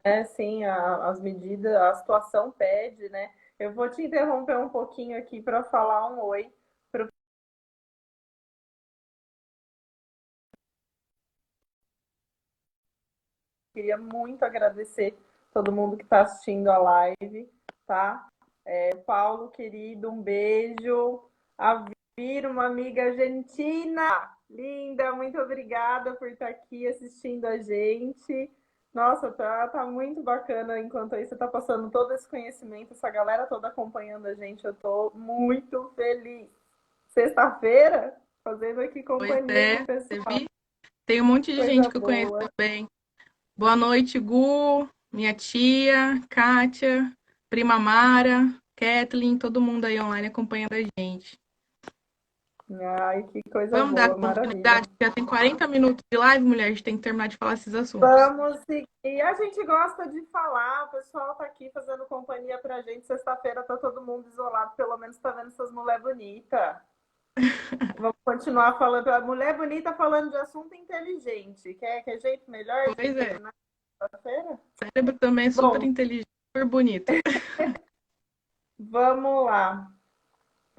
Speaker 2: Né? Sim, as medidas, a situação pede, né? Eu vou te interromper um pouquinho aqui para falar um oi. Queria muito agradecer todo mundo que está assistindo a live, tá? Paulo, querido, um beijo. A Vira, uma amiga argentina, linda, muito obrigada por estar aqui assistindo a gente. Nossa, tá muito bacana. Enquanto aí você tá passando todo esse conhecimento, essa galera toda acompanhando a gente, eu tô muito feliz. Sexta-feira, fazendo aqui
Speaker 1: Pois
Speaker 2: companhia pro
Speaker 1: é, você
Speaker 2: pessoal.
Speaker 1: viu? Tem um monte de
Speaker 2: Coisa
Speaker 1: gente que eu conheço
Speaker 2: boa.
Speaker 1: também. Boa noite, Gu, minha tia, Kátia, prima Mara, Kathleen, todo mundo aí online acompanhando a gente.
Speaker 2: Ai, que coisa
Speaker 1: Vamos dar
Speaker 2: boa, maravilha.
Speaker 1: continuidade, já tem 40 minutos de live, mulher, a gente tem que terminar de falar esses assuntos.
Speaker 2: Vamos seguir. A gente gosta de falar, o pessoal tá aqui fazendo companhia pra gente. Sexta-feira tá todo mundo isolado, pelo menos tá vendo essas mulher bonita. Vamos continuar falando. A mulher bonita falando de assunto inteligente. Quer jeito melhor de
Speaker 1: Pois é,
Speaker 2: terminar sexta-feira?
Speaker 1: cérebro também é super
Speaker 2: Bom,
Speaker 1: inteligente, super bonito.
Speaker 2: vamos lá.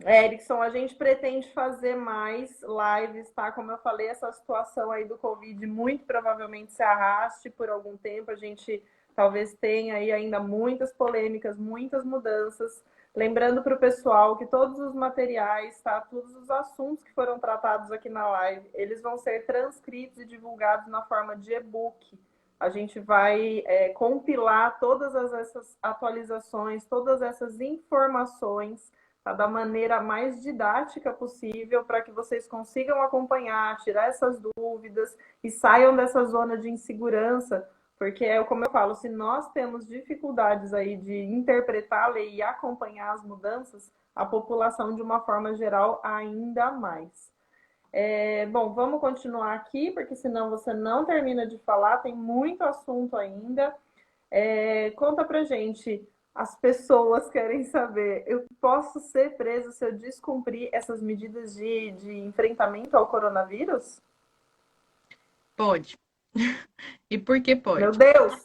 Speaker 2: Erickson, a gente pretende fazer mais lives, tá? Como eu falei, essa situação aí do Covid muito provavelmente se arraste por algum tempo. A gente talvez tenha aí ainda muitas polêmicas, muitas mudanças. Lembrando para o pessoal que todos os materiais, tá? Todos os assuntos que foram tratados aqui na live, eles vão ser transcritos e divulgados na forma de e-book. A gente vai compilar todas essas atualizações, todas essas informações, tá? Da maneira mais didática possível para que vocês consigam acompanhar, tirar essas dúvidas e saiam dessa zona de insegurança, porque é como eu falo, se nós temos dificuldades aí de interpretar a lei e acompanhar as mudanças, a população de uma forma geral ainda mais. Bom, vamos continuar aqui, porque senão você não termina de falar, tem muito assunto ainda. Conta pra gente, as pessoas querem saber, eu posso ser preso se eu descumprir essas medidas de enfrentamento ao coronavírus?
Speaker 1: Pode. E por que
Speaker 2: Meu
Speaker 1: pode?
Speaker 2: Deus!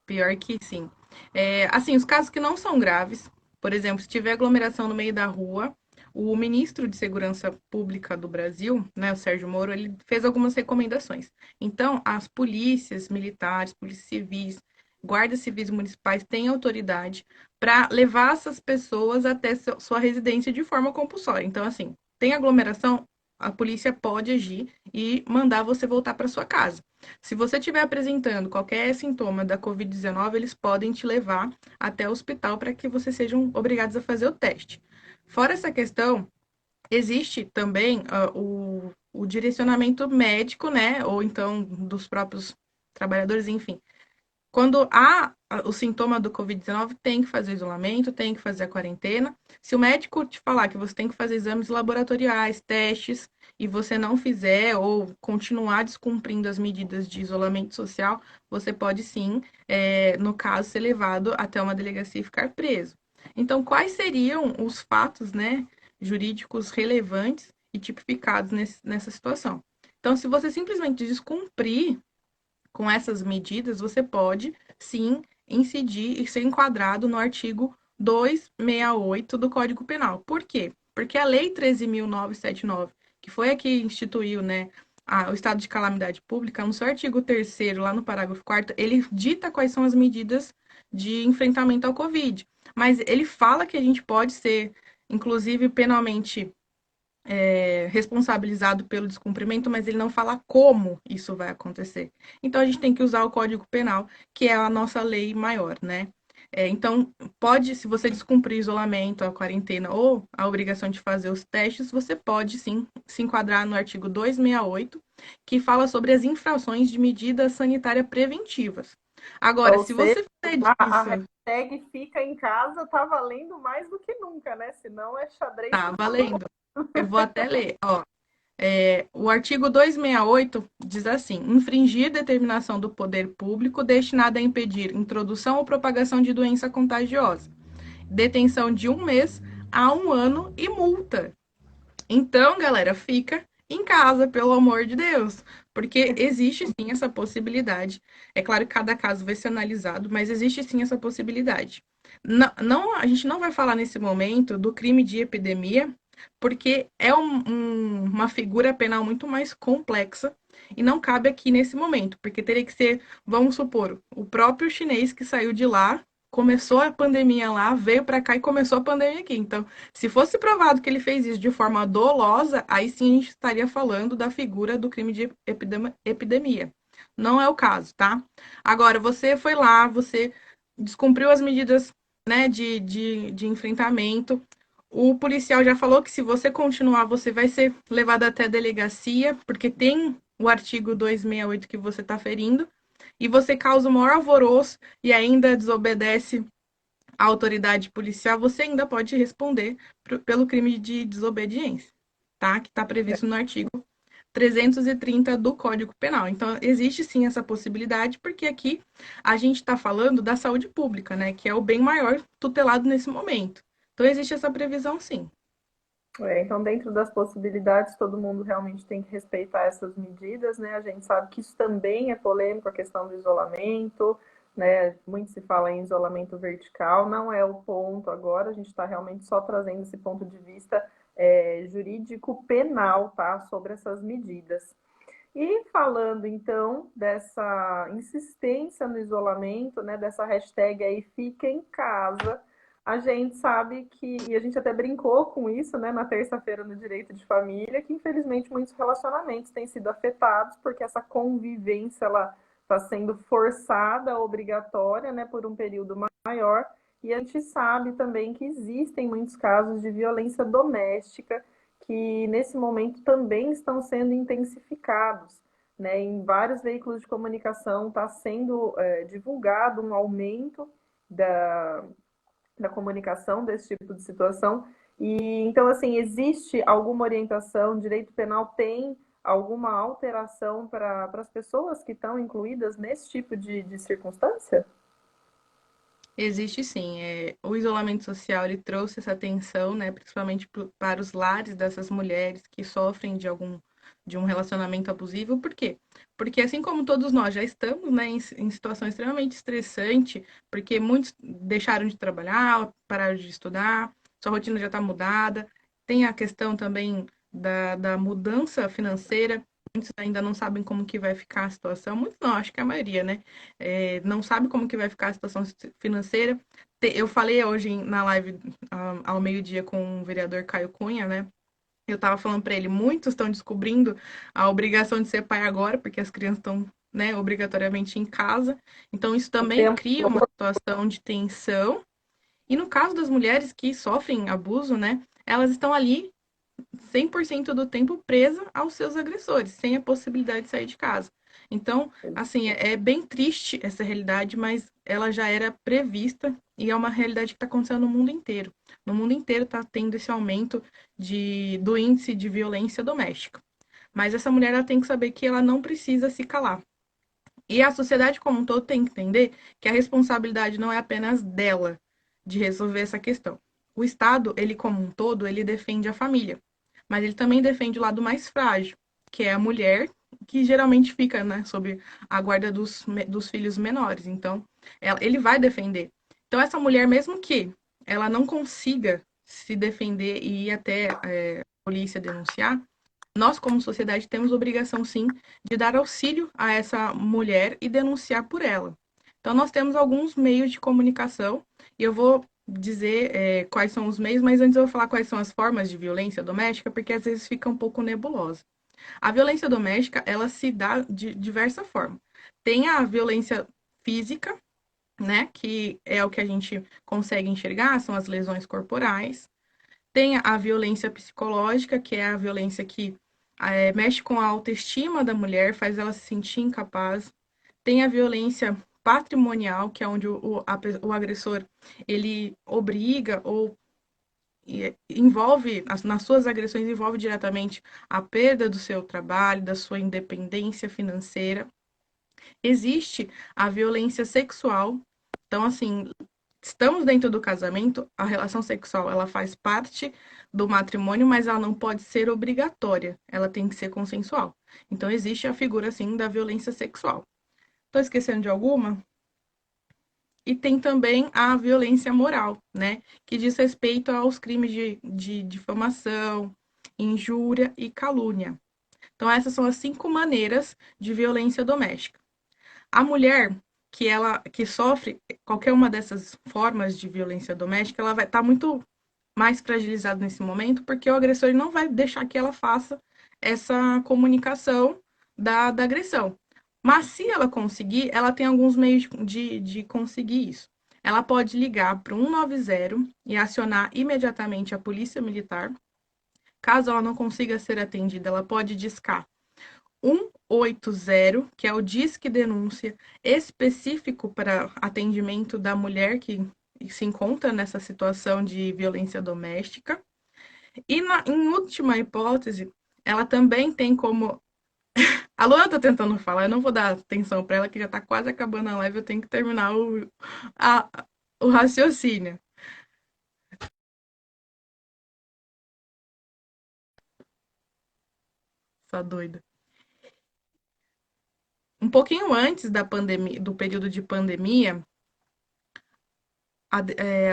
Speaker 1: Pior que sim. Assim, os casos que não são graves, por exemplo, se tiver aglomeração no meio da rua, o ministro de Segurança Pública do Brasil, né, o Sérgio Moro, ele fez algumas recomendações. Então, as polícias militares, polícias civis, guardas civis municipais têm autoridade para levar essas pessoas até sua residência de forma compulsória. Então, assim, tem aglomeração, a polícia pode agir e mandar você voltar para sua casa. Se você estiver apresentando qualquer sintoma da Covid-19, eles podem te levar até o hospital para que vocês sejam obrigados a fazer o teste. Fora essa questão, existe também o direcionamento médico, né? Ou então dos próprios trabalhadores, enfim, quando há o sintoma do Covid-19, tem que fazer isolamento, tem que fazer a quarentena. Se o médico te falar que você tem que fazer exames laboratoriais, testes, e você não fizer ou continuar descumprindo as medidas de isolamento social, você pode sim, no caso, ser levado até uma delegacia e ficar preso. Então, quais seriam os fatos, né, jurídicos relevantes e tipificados nessa situação? Então, se você simplesmente descumprir com essas medidas, você pode sim incidir e ser enquadrado no artigo 268 do Código Penal. Por quê? Porque a Lei 13.979, que foi a que instituiu, né, o estado de calamidade pública, no seu artigo 3º, lá no parágrafo 4º, ele dita quais são as medidas de enfrentamento ao Covid. Mas ele fala que a gente pode ser, inclusive, penalmente responsabilizado pelo descumprimento, mas ele não fala como isso vai acontecer. Então a gente tem que usar o Código Penal, que é a nossa lei maior, né? Então, pode, se você descumprir o isolamento, a quarentena ou a obrigação de fazer os testes, você pode sim se enquadrar no artigo 268, que fala sobre as infrações de medidas sanitárias preventivas. Agora,
Speaker 2: Ou
Speaker 1: se
Speaker 2: seja,
Speaker 1: você fizer
Speaker 2: a
Speaker 1: disso,
Speaker 2: hashtag fica em casa tá valendo mais do que nunca, né? Senão é xadrez
Speaker 1: tá
Speaker 2: com todo mundo.
Speaker 1: valendo. Eu vou até ler, ó. O artigo 268 diz assim: infringir determinação do poder público destinada a impedir introdução ou propagação de doença contagiosa, detenção de 1 mês a 1 ano e multa. Então, galera, fica em casa, pelo amor de Deus, porque existe sim essa possibilidade. É claro que cada caso vai ser analisado, mas existe sim essa possibilidade. Não, não, a gente não vai falar nesse momento do crime de epidemia, porque é uma figura penal muito mais complexa e não cabe aqui nesse momento, porque teria que ser, vamos supor, o próprio chinês que saiu de lá, começou a pandemia lá, veio para cá e começou a pandemia aqui. Então, se fosse provado que ele fez isso de forma dolosa, aí sim a gente estaria falando da figura do crime de epidemia. Não é o caso, tá? Agora, você foi lá, você descumpriu as medidas, né, de enfrentamento. O policial já falou que se você continuar, você vai ser levado até a delegacia, porque tem o artigo 268 que você está ferindo, e você causa o maior alvoroço e ainda desobedece a autoridade policial, você ainda pode responder pelo crime de desobediência, tá? Que está previsto no artigo 330 do Código Penal. Então, existe sim essa possibilidade, porque aqui a gente está falando da saúde pública, né? Que é o bem maior tutelado nesse momento. Então, existe essa previsão sim.
Speaker 2: Então, dentro das possibilidades, todo mundo realmente tem que respeitar essas medidas, né? A gente sabe que isso também é polêmico, a questão do isolamento, né? Muito se fala em isolamento vertical, não é o ponto agora, a gente está realmente só trazendo esse ponto de vista jurídico penal, tá? Sobre essas medidas. E falando então dessa insistência no isolamento, né, dessa hashtag aí fica em casa, a gente sabe que, e a gente até brincou com isso, né, na terça-feira no Direito de Família, que infelizmente muitos relacionamentos têm sido afetados porque essa convivência ela está sendo forçada, obrigatória, né, por um período maior, e a gente sabe também que existem muitos casos de violência doméstica que nesse momento também estão sendo intensificados. Né? Em vários veículos de comunicação está sendo divulgado um aumento da, da comunicação desse tipo de situação. E então, assim, existe alguma orientação, o direito penal tem alguma alteração para as pessoas que estão incluídas nesse tipo de circunstância?
Speaker 1: Existe sim. O isolamento social ele trouxe essa tensão, né, principalmente para os lares dessas mulheres que sofrem de um relacionamento abusivo. Por quê? Porque assim como todos nós já estamos, né, em situação extremamente estressante, porque muitos deixaram de trabalhar, pararam de estudar, sua rotina já está mudada. Tem a questão também da mudança financeira. Muitos ainda não sabem como que vai ficar a situação. Muitos não, acho que a maioria, né? Não sabe como que vai ficar a situação financeira. Eu falei hoje na live ao meio-dia com o vereador Caio Cunha, né? Eu estava falando para ele, muitos estão descobrindo a obrigação de ser pai agora, porque as crianças estão, né, obrigatoriamente em casa. Então, isso
Speaker 2: O
Speaker 1: também
Speaker 2: tempo
Speaker 1: cria uma
Speaker 2: todo.
Speaker 1: situação de tensão. E no caso das mulheres que sofrem abuso, né, elas estão ali 100% do tempo presa aos seus agressores, sem a possibilidade de sair de casa. Então, assim, é bem triste essa realidade, mas ela já era prevista e é uma realidade que está acontecendo no mundo inteiro. No mundo inteiro está tendo esse aumento do índice de violência doméstica. Mas essa mulher ela tem que saber que ela não precisa se calar. E a sociedade como um todo tem que entender que a responsabilidade não é apenas dela de resolver essa questão. O Estado, ele como um todo, ele defende a família, mas ele também defende o lado mais frágil, que é a mulher, que geralmente fica, né, sob a guarda dos filhos menores. Então, ele vai defender. Então, essa mulher, mesmo que ela não consiga se defender e ir até a polícia denunciar, nós, como sociedade, temos obrigação, sim, de dar auxílio a essa mulher e denunciar por ela. Então, nós temos alguns meios de comunicação, e eu vou dizer quais são os meios, mas antes eu vou falar quais são as formas de violência doméstica, porque às vezes fica um pouco nebulosa. A violência doméstica, ela se dá de diversa forma. Tem a violência física, né, que é o que a gente consegue enxergar, são as lesões corporais. Tem a violência psicológica, que é a violência que mexe com a autoestima da mulher, faz ela se sentir incapaz. Tem a violência patrimonial, que é onde o agressor ele obriga ou envolve, nas suas agressões, envolve diretamente a perda do seu trabalho, da sua independência financeira. Existe a violência sexual. Então, assim, estamos dentro do casamento, a relação sexual ela faz parte do matrimônio, mas ela não pode ser obrigatória, ela tem que ser consensual. Então existe a figura assim da violência sexual. Estou esquecendo de alguma? E tem também a violência moral, né? Que diz respeito aos crimes de difamação, injúria e calúnia. Então, essas são as 5 maneiras de violência doméstica. A mulher que sofre qualquer uma dessas formas de violência doméstica, ela vai estar muito mais fragilizada nesse momento, porque o agressor não vai deixar que ela faça essa comunicação da agressão. Mas se ela conseguir, ela tem alguns meios de conseguir isso. Ela pode ligar para o 190 e acionar imediatamente a polícia militar. Caso ela não consiga ser atendida, ela pode discar 180, que é o Disque Denúncia específico para atendimento da mulher que se encontra nessa situação de violência doméstica. E em última hipótese, ela também tem como. A Luana tá tentando falar, eu não vou dar atenção para ela, que já tá quase acabando a live, eu tenho que terminar a, o raciocínio. Essa doida. Um pouquinho antes da pandemia, do período de pandemia, a, é,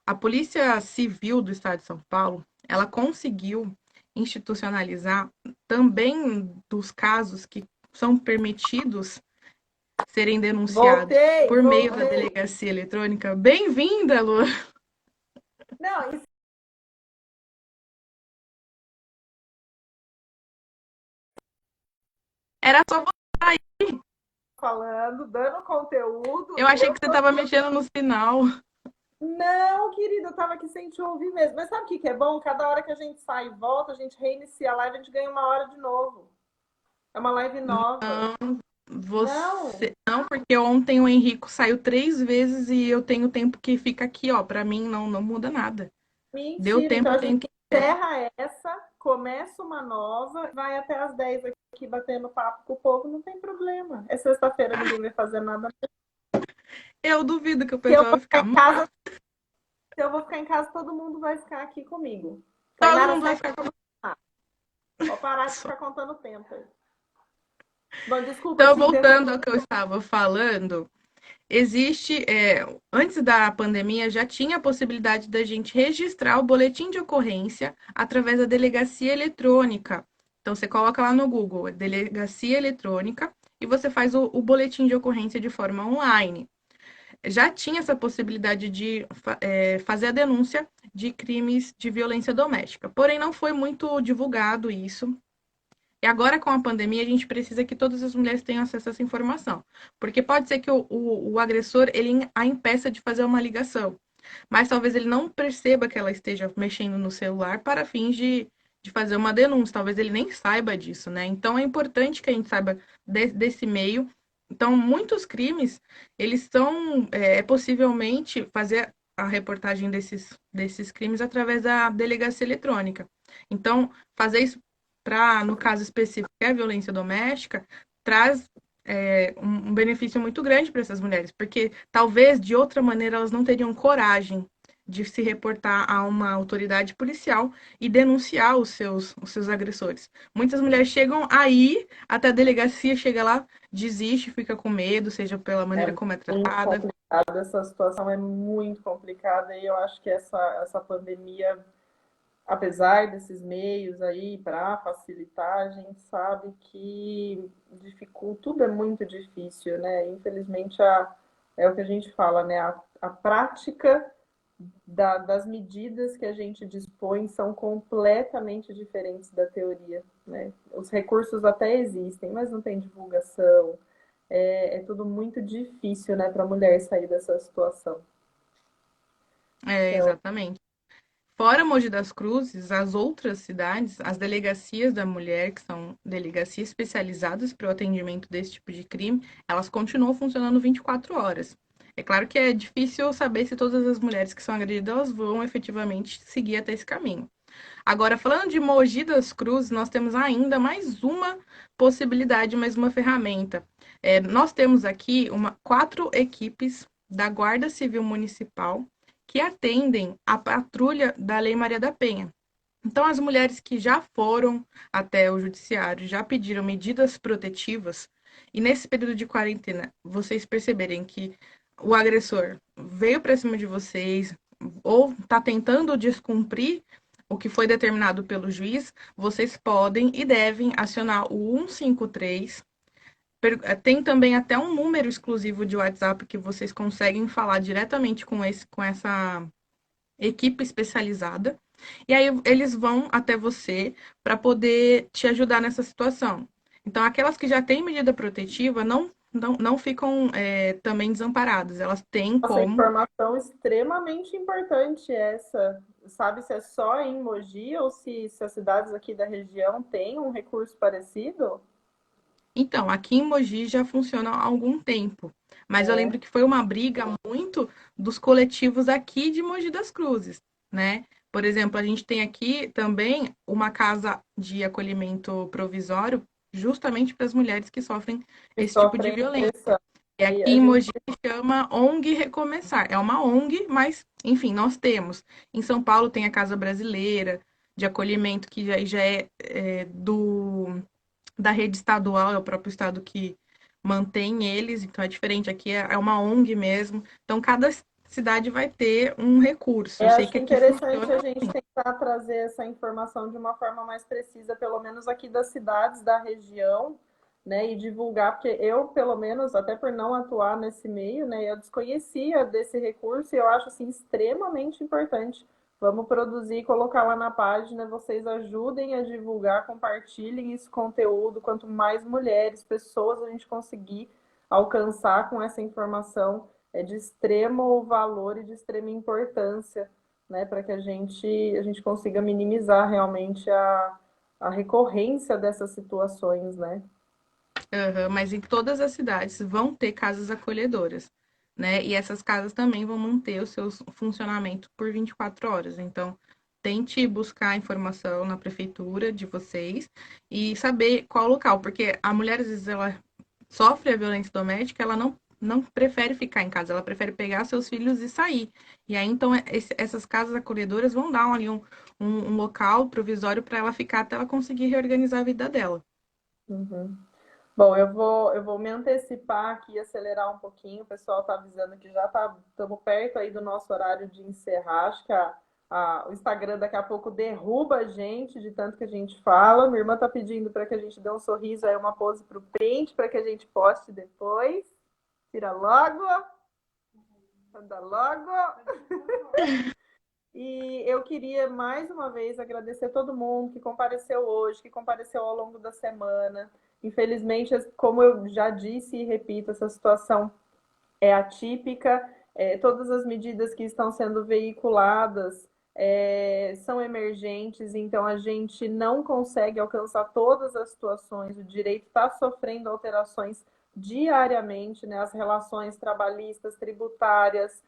Speaker 1: a Polícia Civil do Estado de São Paulo, ela conseguiu institucionalizar também dos casos que são permitidos serem denunciados
Speaker 2: Voltei,
Speaker 1: por meio da
Speaker 2: voltei.
Speaker 1: delegacia eletrônica. Bem-vinda, Lu!
Speaker 2: Não, isso
Speaker 1: Era só você.
Speaker 2: falando, dando conteúdo,
Speaker 1: Eu achei
Speaker 2: eu
Speaker 1: que você estava mexendo no sinal.
Speaker 2: não, querida, eu tava aqui sem te ouvir mesmo. Mas sabe o que que é bom? Cada hora que a gente sai e volta, a gente reinicia a live, a gente ganha uma hora de novo. É uma live nova. Não,
Speaker 1: Não, porque ontem o Henrico saiu 3 vezes e eu tenho tempo que fica aqui, ó. Pra mim não muda nada. Deu
Speaker 2: mentira.
Speaker 1: tempo,
Speaker 2: Então
Speaker 1: eu
Speaker 2: a gente
Speaker 1: tenho que.
Speaker 2: encerra essa. começa uma nova, vai até às 10 aqui batendo papo com o povo, não tem problema. É sexta-feira, ninguém vai fazer nada.
Speaker 1: Eu duvido que o
Speaker 2: Se eu
Speaker 1: pessoal
Speaker 2: vou
Speaker 1: vai
Speaker 2: ficar
Speaker 1: ficar.
Speaker 2: em casa, se eu vou ficar em casa, todo mundo vai ficar aqui comigo.
Speaker 1: Todo
Speaker 2: Tainara,
Speaker 1: mundo vai
Speaker 2: sai que
Speaker 1: ficar.
Speaker 2: pode parar de ficar contando tempo aí. Bom, desculpa
Speaker 1: Então,
Speaker 2: te
Speaker 1: voltando
Speaker 2: interromper.
Speaker 1: ao que eu estava falando, existe, antes da pandemia, já tinha a possibilidade da gente registrar o boletim de ocorrência através da delegacia eletrônica. Então, você coloca lá no Google, delegacia eletrônica, e você faz o boletim de ocorrência de forma online. Já tinha essa possibilidade de fazer a denúncia de crimes de violência doméstica, porém não foi muito divulgado isso. E agora, com a pandemia, a gente precisa que todas as mulheres tenham acesso a essa informação. Porque pode ser que o agressor ele a impeça de fazer uma ligação. Mas talvez ele não perceba que ela esteja mexendo no celular para fins de fazer uma denúncia. Talvez ele nem saiba disso, né? Então é importante que a gente saiba desse meio. Então, muitos crimes, eles são possivelmente fazer a reportagem desses crimes através da delegacia eletrônica. Então, fazer isso para, no caso específico, que é a violência doméstica, traz um benefício muito grande para essas mulheres, porque talvez de outra maneira elas não teriam coragem de se reportar a uma autoridade policial e denunciar os seus agressores. Muitas mulheres chegam aí, até a delegacia chega lá, desiste, fica com medo, seja pela
Speaker 2: É
Speaker 1: maneira como é
Speaker 2: muito
Speaker 1: tratada.
Speaker 2: complicado, essa situação é muito complicada e eu acho que essa pandemia, apesar desses meios aí para facilitar, a gente sabe que dificulta, tudo é muito difícil, né? Infelizmente, é o que a gente fala, né? A prática das medidas que a gente dispõe são completamente diferentes da teoria, né? Os recursos até existem, mas não tem divulgação. É tudo muito difícil, né, para a mulher sair dessa situação.
Speaker 1: É,
Speaker 2: Então,
Speaker 1: exatamente. Fora Mogi das Cruzes, as outras cidades, as delegacias da mulher, que são delegacias especializadas para o atendimento desse tipo de crime, elas continuam funcionando 24 horas. É claro que é difícil saber se todas as mulheres que são agredidas elas vão efetivamente seguir até esse caminho. Agora, falando de Mogi das Cruzes, nós temos ainda mais uma possibilidade, mais uma ferramenta. Nós temos aqui 4 equipes da Guarda Civil Municipal que atendem a patrulha da Lei Maria da Penha. Então, as mulheres que já foram até o judiciário, já pediram medidas protetivas, e nesse período de quarentena vocês perceberem que o agressor veio para cima de vocês ou está tentando descumprir o que foi determinado pelo juiz, vocês podem e devem acionar o 153. Tem também até um número exclusivo de WhatsApp que vocês conseguem falar diretamente com essa equipe especializada. E aí eles vão até você para poder te ajudar nessa situação. Então, aquelas que já têm medida protetiva não ficam também desamparadas. Elas têm
Speaker 2: nossa,
Speaker 1: como.
Speaker 2: informação extremamente importante essa. Sabe se é só em Mogi ou se as cidades aqui da região têm um recurso parecido?
Speaker 1: Então, aqui em Mogi já funciona há algum tempo. Mas eu
Speaker 2: É,
Speaker 1: lembro que foi uma briga muito dos coletivos aqui de Mogi das Cruzes, né? Por exemplo, a gente tem aqui também uma casa de acolhimento provisório justamente para as mulheres que sofrem
Speaker 2: que
Speaker 1: esse tipo de
Speaker 2: sofrem
Speaker 1: violência.
Speaker 2: agressão.
Speaker 1: E
Speaker 2: E
Speaker 1: aqui
Speaker 2: a
Speaker 1: em
Speaker 2: gente
Speaker 1: Mogi se chama ONG Recomeçar. É uma ONG, mas, enfim, nós temos. Em São Paulo tem a Casa Brasileira de Acolhimento, que já da rede estadual, é o próprio estado que mantém eles, então é diferente. Aqui é uma ONG mesmo. Então, cada cidade vai ter um recurso. Eu sei
Speaker 2: acho
Speaker 1: que aqui
Speaker 2: interessante
Speaker 1: funciona.
Speaker 2: a gente tentar trazer essa informação de uma forma mais precisa, pelo menos aqui das cidades da região, né, e divulgar, porque eu, pelo menos, até por não atuar nesse meio, né, eu desconhecia desse recurso e eu acho assim extremamente importante. Vamos produzir e colocar lá na página, vocês ajudem a divulgar, compartilhem esse conteúdo, quanto mais mulheres, pessoas a gente conseguir alcançar com essa informação é de extremo valor e de extrema importância, né, para que a gente consiga minimizar realmente a recorrência dessas situações, né?
Speaker 1: Aham, mas em todas as cidades vão ter casas acolhedoras, né? E essas casas também vão manter o seu funcionamento por 24 horas. Então, tente buscar informação na prefeitura de vocês e saber qual local, porque a mulher, às vezes, ela sofre a violência doméstica, ela não prefere ficar em casa, ela prefere pegar seus filhos e sair. E aí, então, essas casas acolhedoras vão dar ali um local provisório para ela ficar até ela conseguir reorganizar a vida dela.
Speaker 2: Uhum. Bom, eu vou me antecipar aqui e acelerar um pouquinho. O pessoal está avisando que já estamos perto aí do nosso horário de encerrar. Acho que o Instagram daqui a pouco derruba a gente de tanto que a gente fala. Minha irmã está pedindo para que a gente dê um sorriso aí, uma pose para o print, para que a gente poste depois. Tira logo, anda logo. E eu queria mais uma vez agradecer a todo mundo que compareceu hoje, que compareceu ao longo da semana. Infelizmente, como eu já disse e repito, essa situação é atípica. Todas as medidas que estão sendo veiculadas são emergentes, então a gente não consegue alcançar todas as situações. O direito está sofrendo alterações diariamente, né? As relações trabalhistas, tributárias,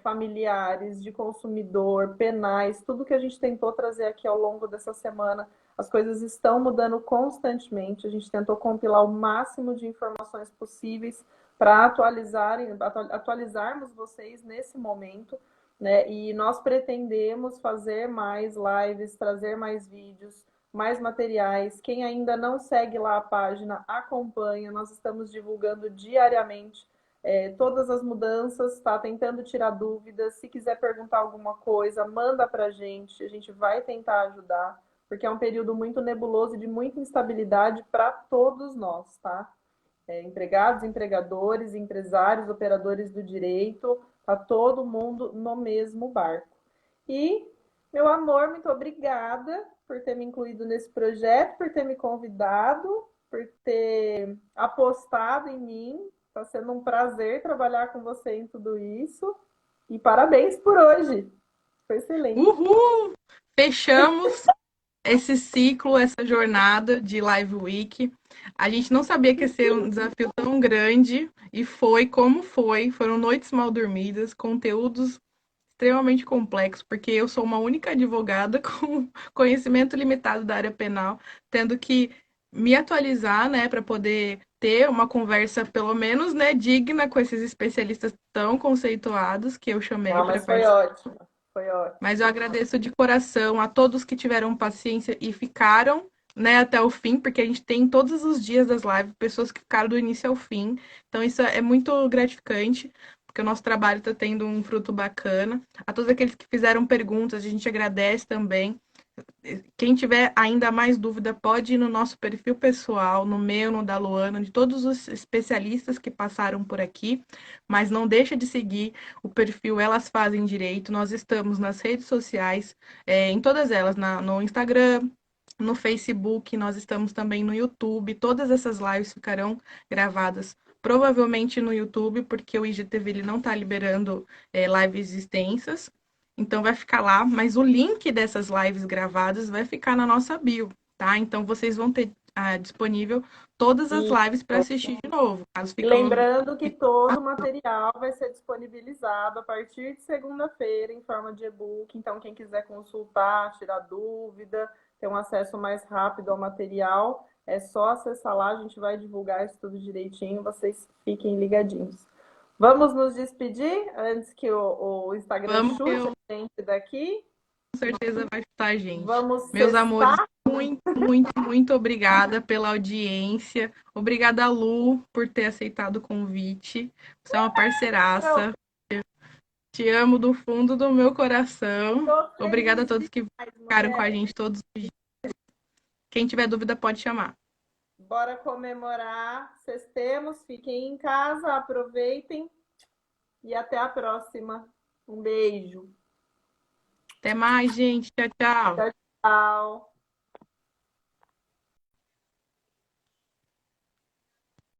Speaker 2: familiares, de consumidor, penais, tudo que a gente tentou trazer aqui ao longo dessa semana, as coisas estão mudando constantemente. A gente tentou compilar o máximo de informações possíveis para atualizarmos vocês nesse momento, né? E nós pretendemos fazer mais lives, trazer mais vídeos, mais materiais. Quem ainda não segue lá a página, acompanha. Nós estamos divulgando diariamente todas as mudanças, tá? Tentando tirar dúvidas. Se quiser perguntar alguma coisa, manda para a gente vai tentar ajudar, porque é um período muito nebuloso e de muita instabilidade para todos nós, tá? Empregados, empregadores, empresários, operadores do direito, tá todo mundo no mesmo barco. E, meu amor, muito obrigada por ter me incluído nesse projeto, por ter me convidado, por ter apostado em mim. Está sendo um prazer trabalhar com você em tudo isso. E parabéns por hoje. Foi excelente.
Speaker 1: Uhul! Fechamos esse ciclo, essa jornada de Live Week. A gente não sabia que ia ser um desafio tão grande e foi como foi. Foram noites mal dormidas, conteúdos extremamente complexos, porque eu sou uma única advogada com conhecimento limitado da área penal, tendo que me atualizar, né, para poder ter uma conversa pelo menos, né, digna com esses especialistas tão conceituados que eu chamei
Speaker 2: Não,
Speaker 1: para
Speaker 2: mas foi
Speaker 1: participar.
Speaker 2: ótimo. Foi ótimo.
Speaker 1: Mas eu agradeço de coração a todos que tiveram paciência e ficaram, né, até o fim, porque a gente tem todos os dias das lives pessoas que ficaram do início ao fim. Então isso é muito gratificante, porque o nosso trabalho está tendo um fruto bacana. A todos aqueles que fizeram perguntas, a gente agradece também. Quem tiver ainda mais dúvida, pode ir no nosso perfil pessoal, no meu, no da Luana, de todos os especialistas que passaram por aqui, mas não deixa de seguir o perfil Elas Fazem Direito. Nós estamos nas redes sociais, em todas elas, no Instagram, no Facebook, nós estamos também no YouTube. Todas essas lives ficarão gravadas provavelmente no YouTube, porque o IGTV ele não está liberando lives extensas. Então vai ficar lá, mas o link dessas lives gravadas vai ficar na nossa bio, tá? Então vocês vão ter disponível todas as
Speaker 2: E
Speaker 1: lives para assistir de novo. Caso
Speaker 2: E
Speaker 1: ficam.
Speaker 2: lembrando que todo o material vai ser disponibilizado a partir de segunda-feira em forma de e-book. Então, quem quiser consultar, tirar dúvida, ter um acesso mais rápido ao material, é só acessar lá. A gente vai divulgar isso tudo direitinho. Vocês fiquem ligadinhos. Vamos nos despedir antes que o Instagram
Speaker 1: Vamos que
Speaker 2: chute
Speaker 1: eu
Speaker 2: a gente daqui.
Speaker 1: com certeza vai estar, gente.
Speaker 2: Vamos
Speaker 1: Meus amores,
Speaker 2: cestar.
Speaker 1: muito, muito, muito obrigada pela audiência. Obrigada, Lu, por ter aceitado o convite. Você é uma parceiraça. Te amo do fundo do meu coração.
Speaker 2: Estou
Speaker 1: Obrigada a
Speaker 2: feliz
Speaker 1: todos que
Speaker 2: demais,
Speaker 1: ficaram com a
Speaker 2: mulher.
Speaker 1: gente todos os dias. Quem tiver dúvida pode chamar.
Speaker 2: Bora comemorar. Sextemos, fiquem em casa, aproveitem e até a próxima. Um beijo.
Speaker 1: Até mais, gente. Tchau, tchau.
Speaker 2: Tchau, tchau.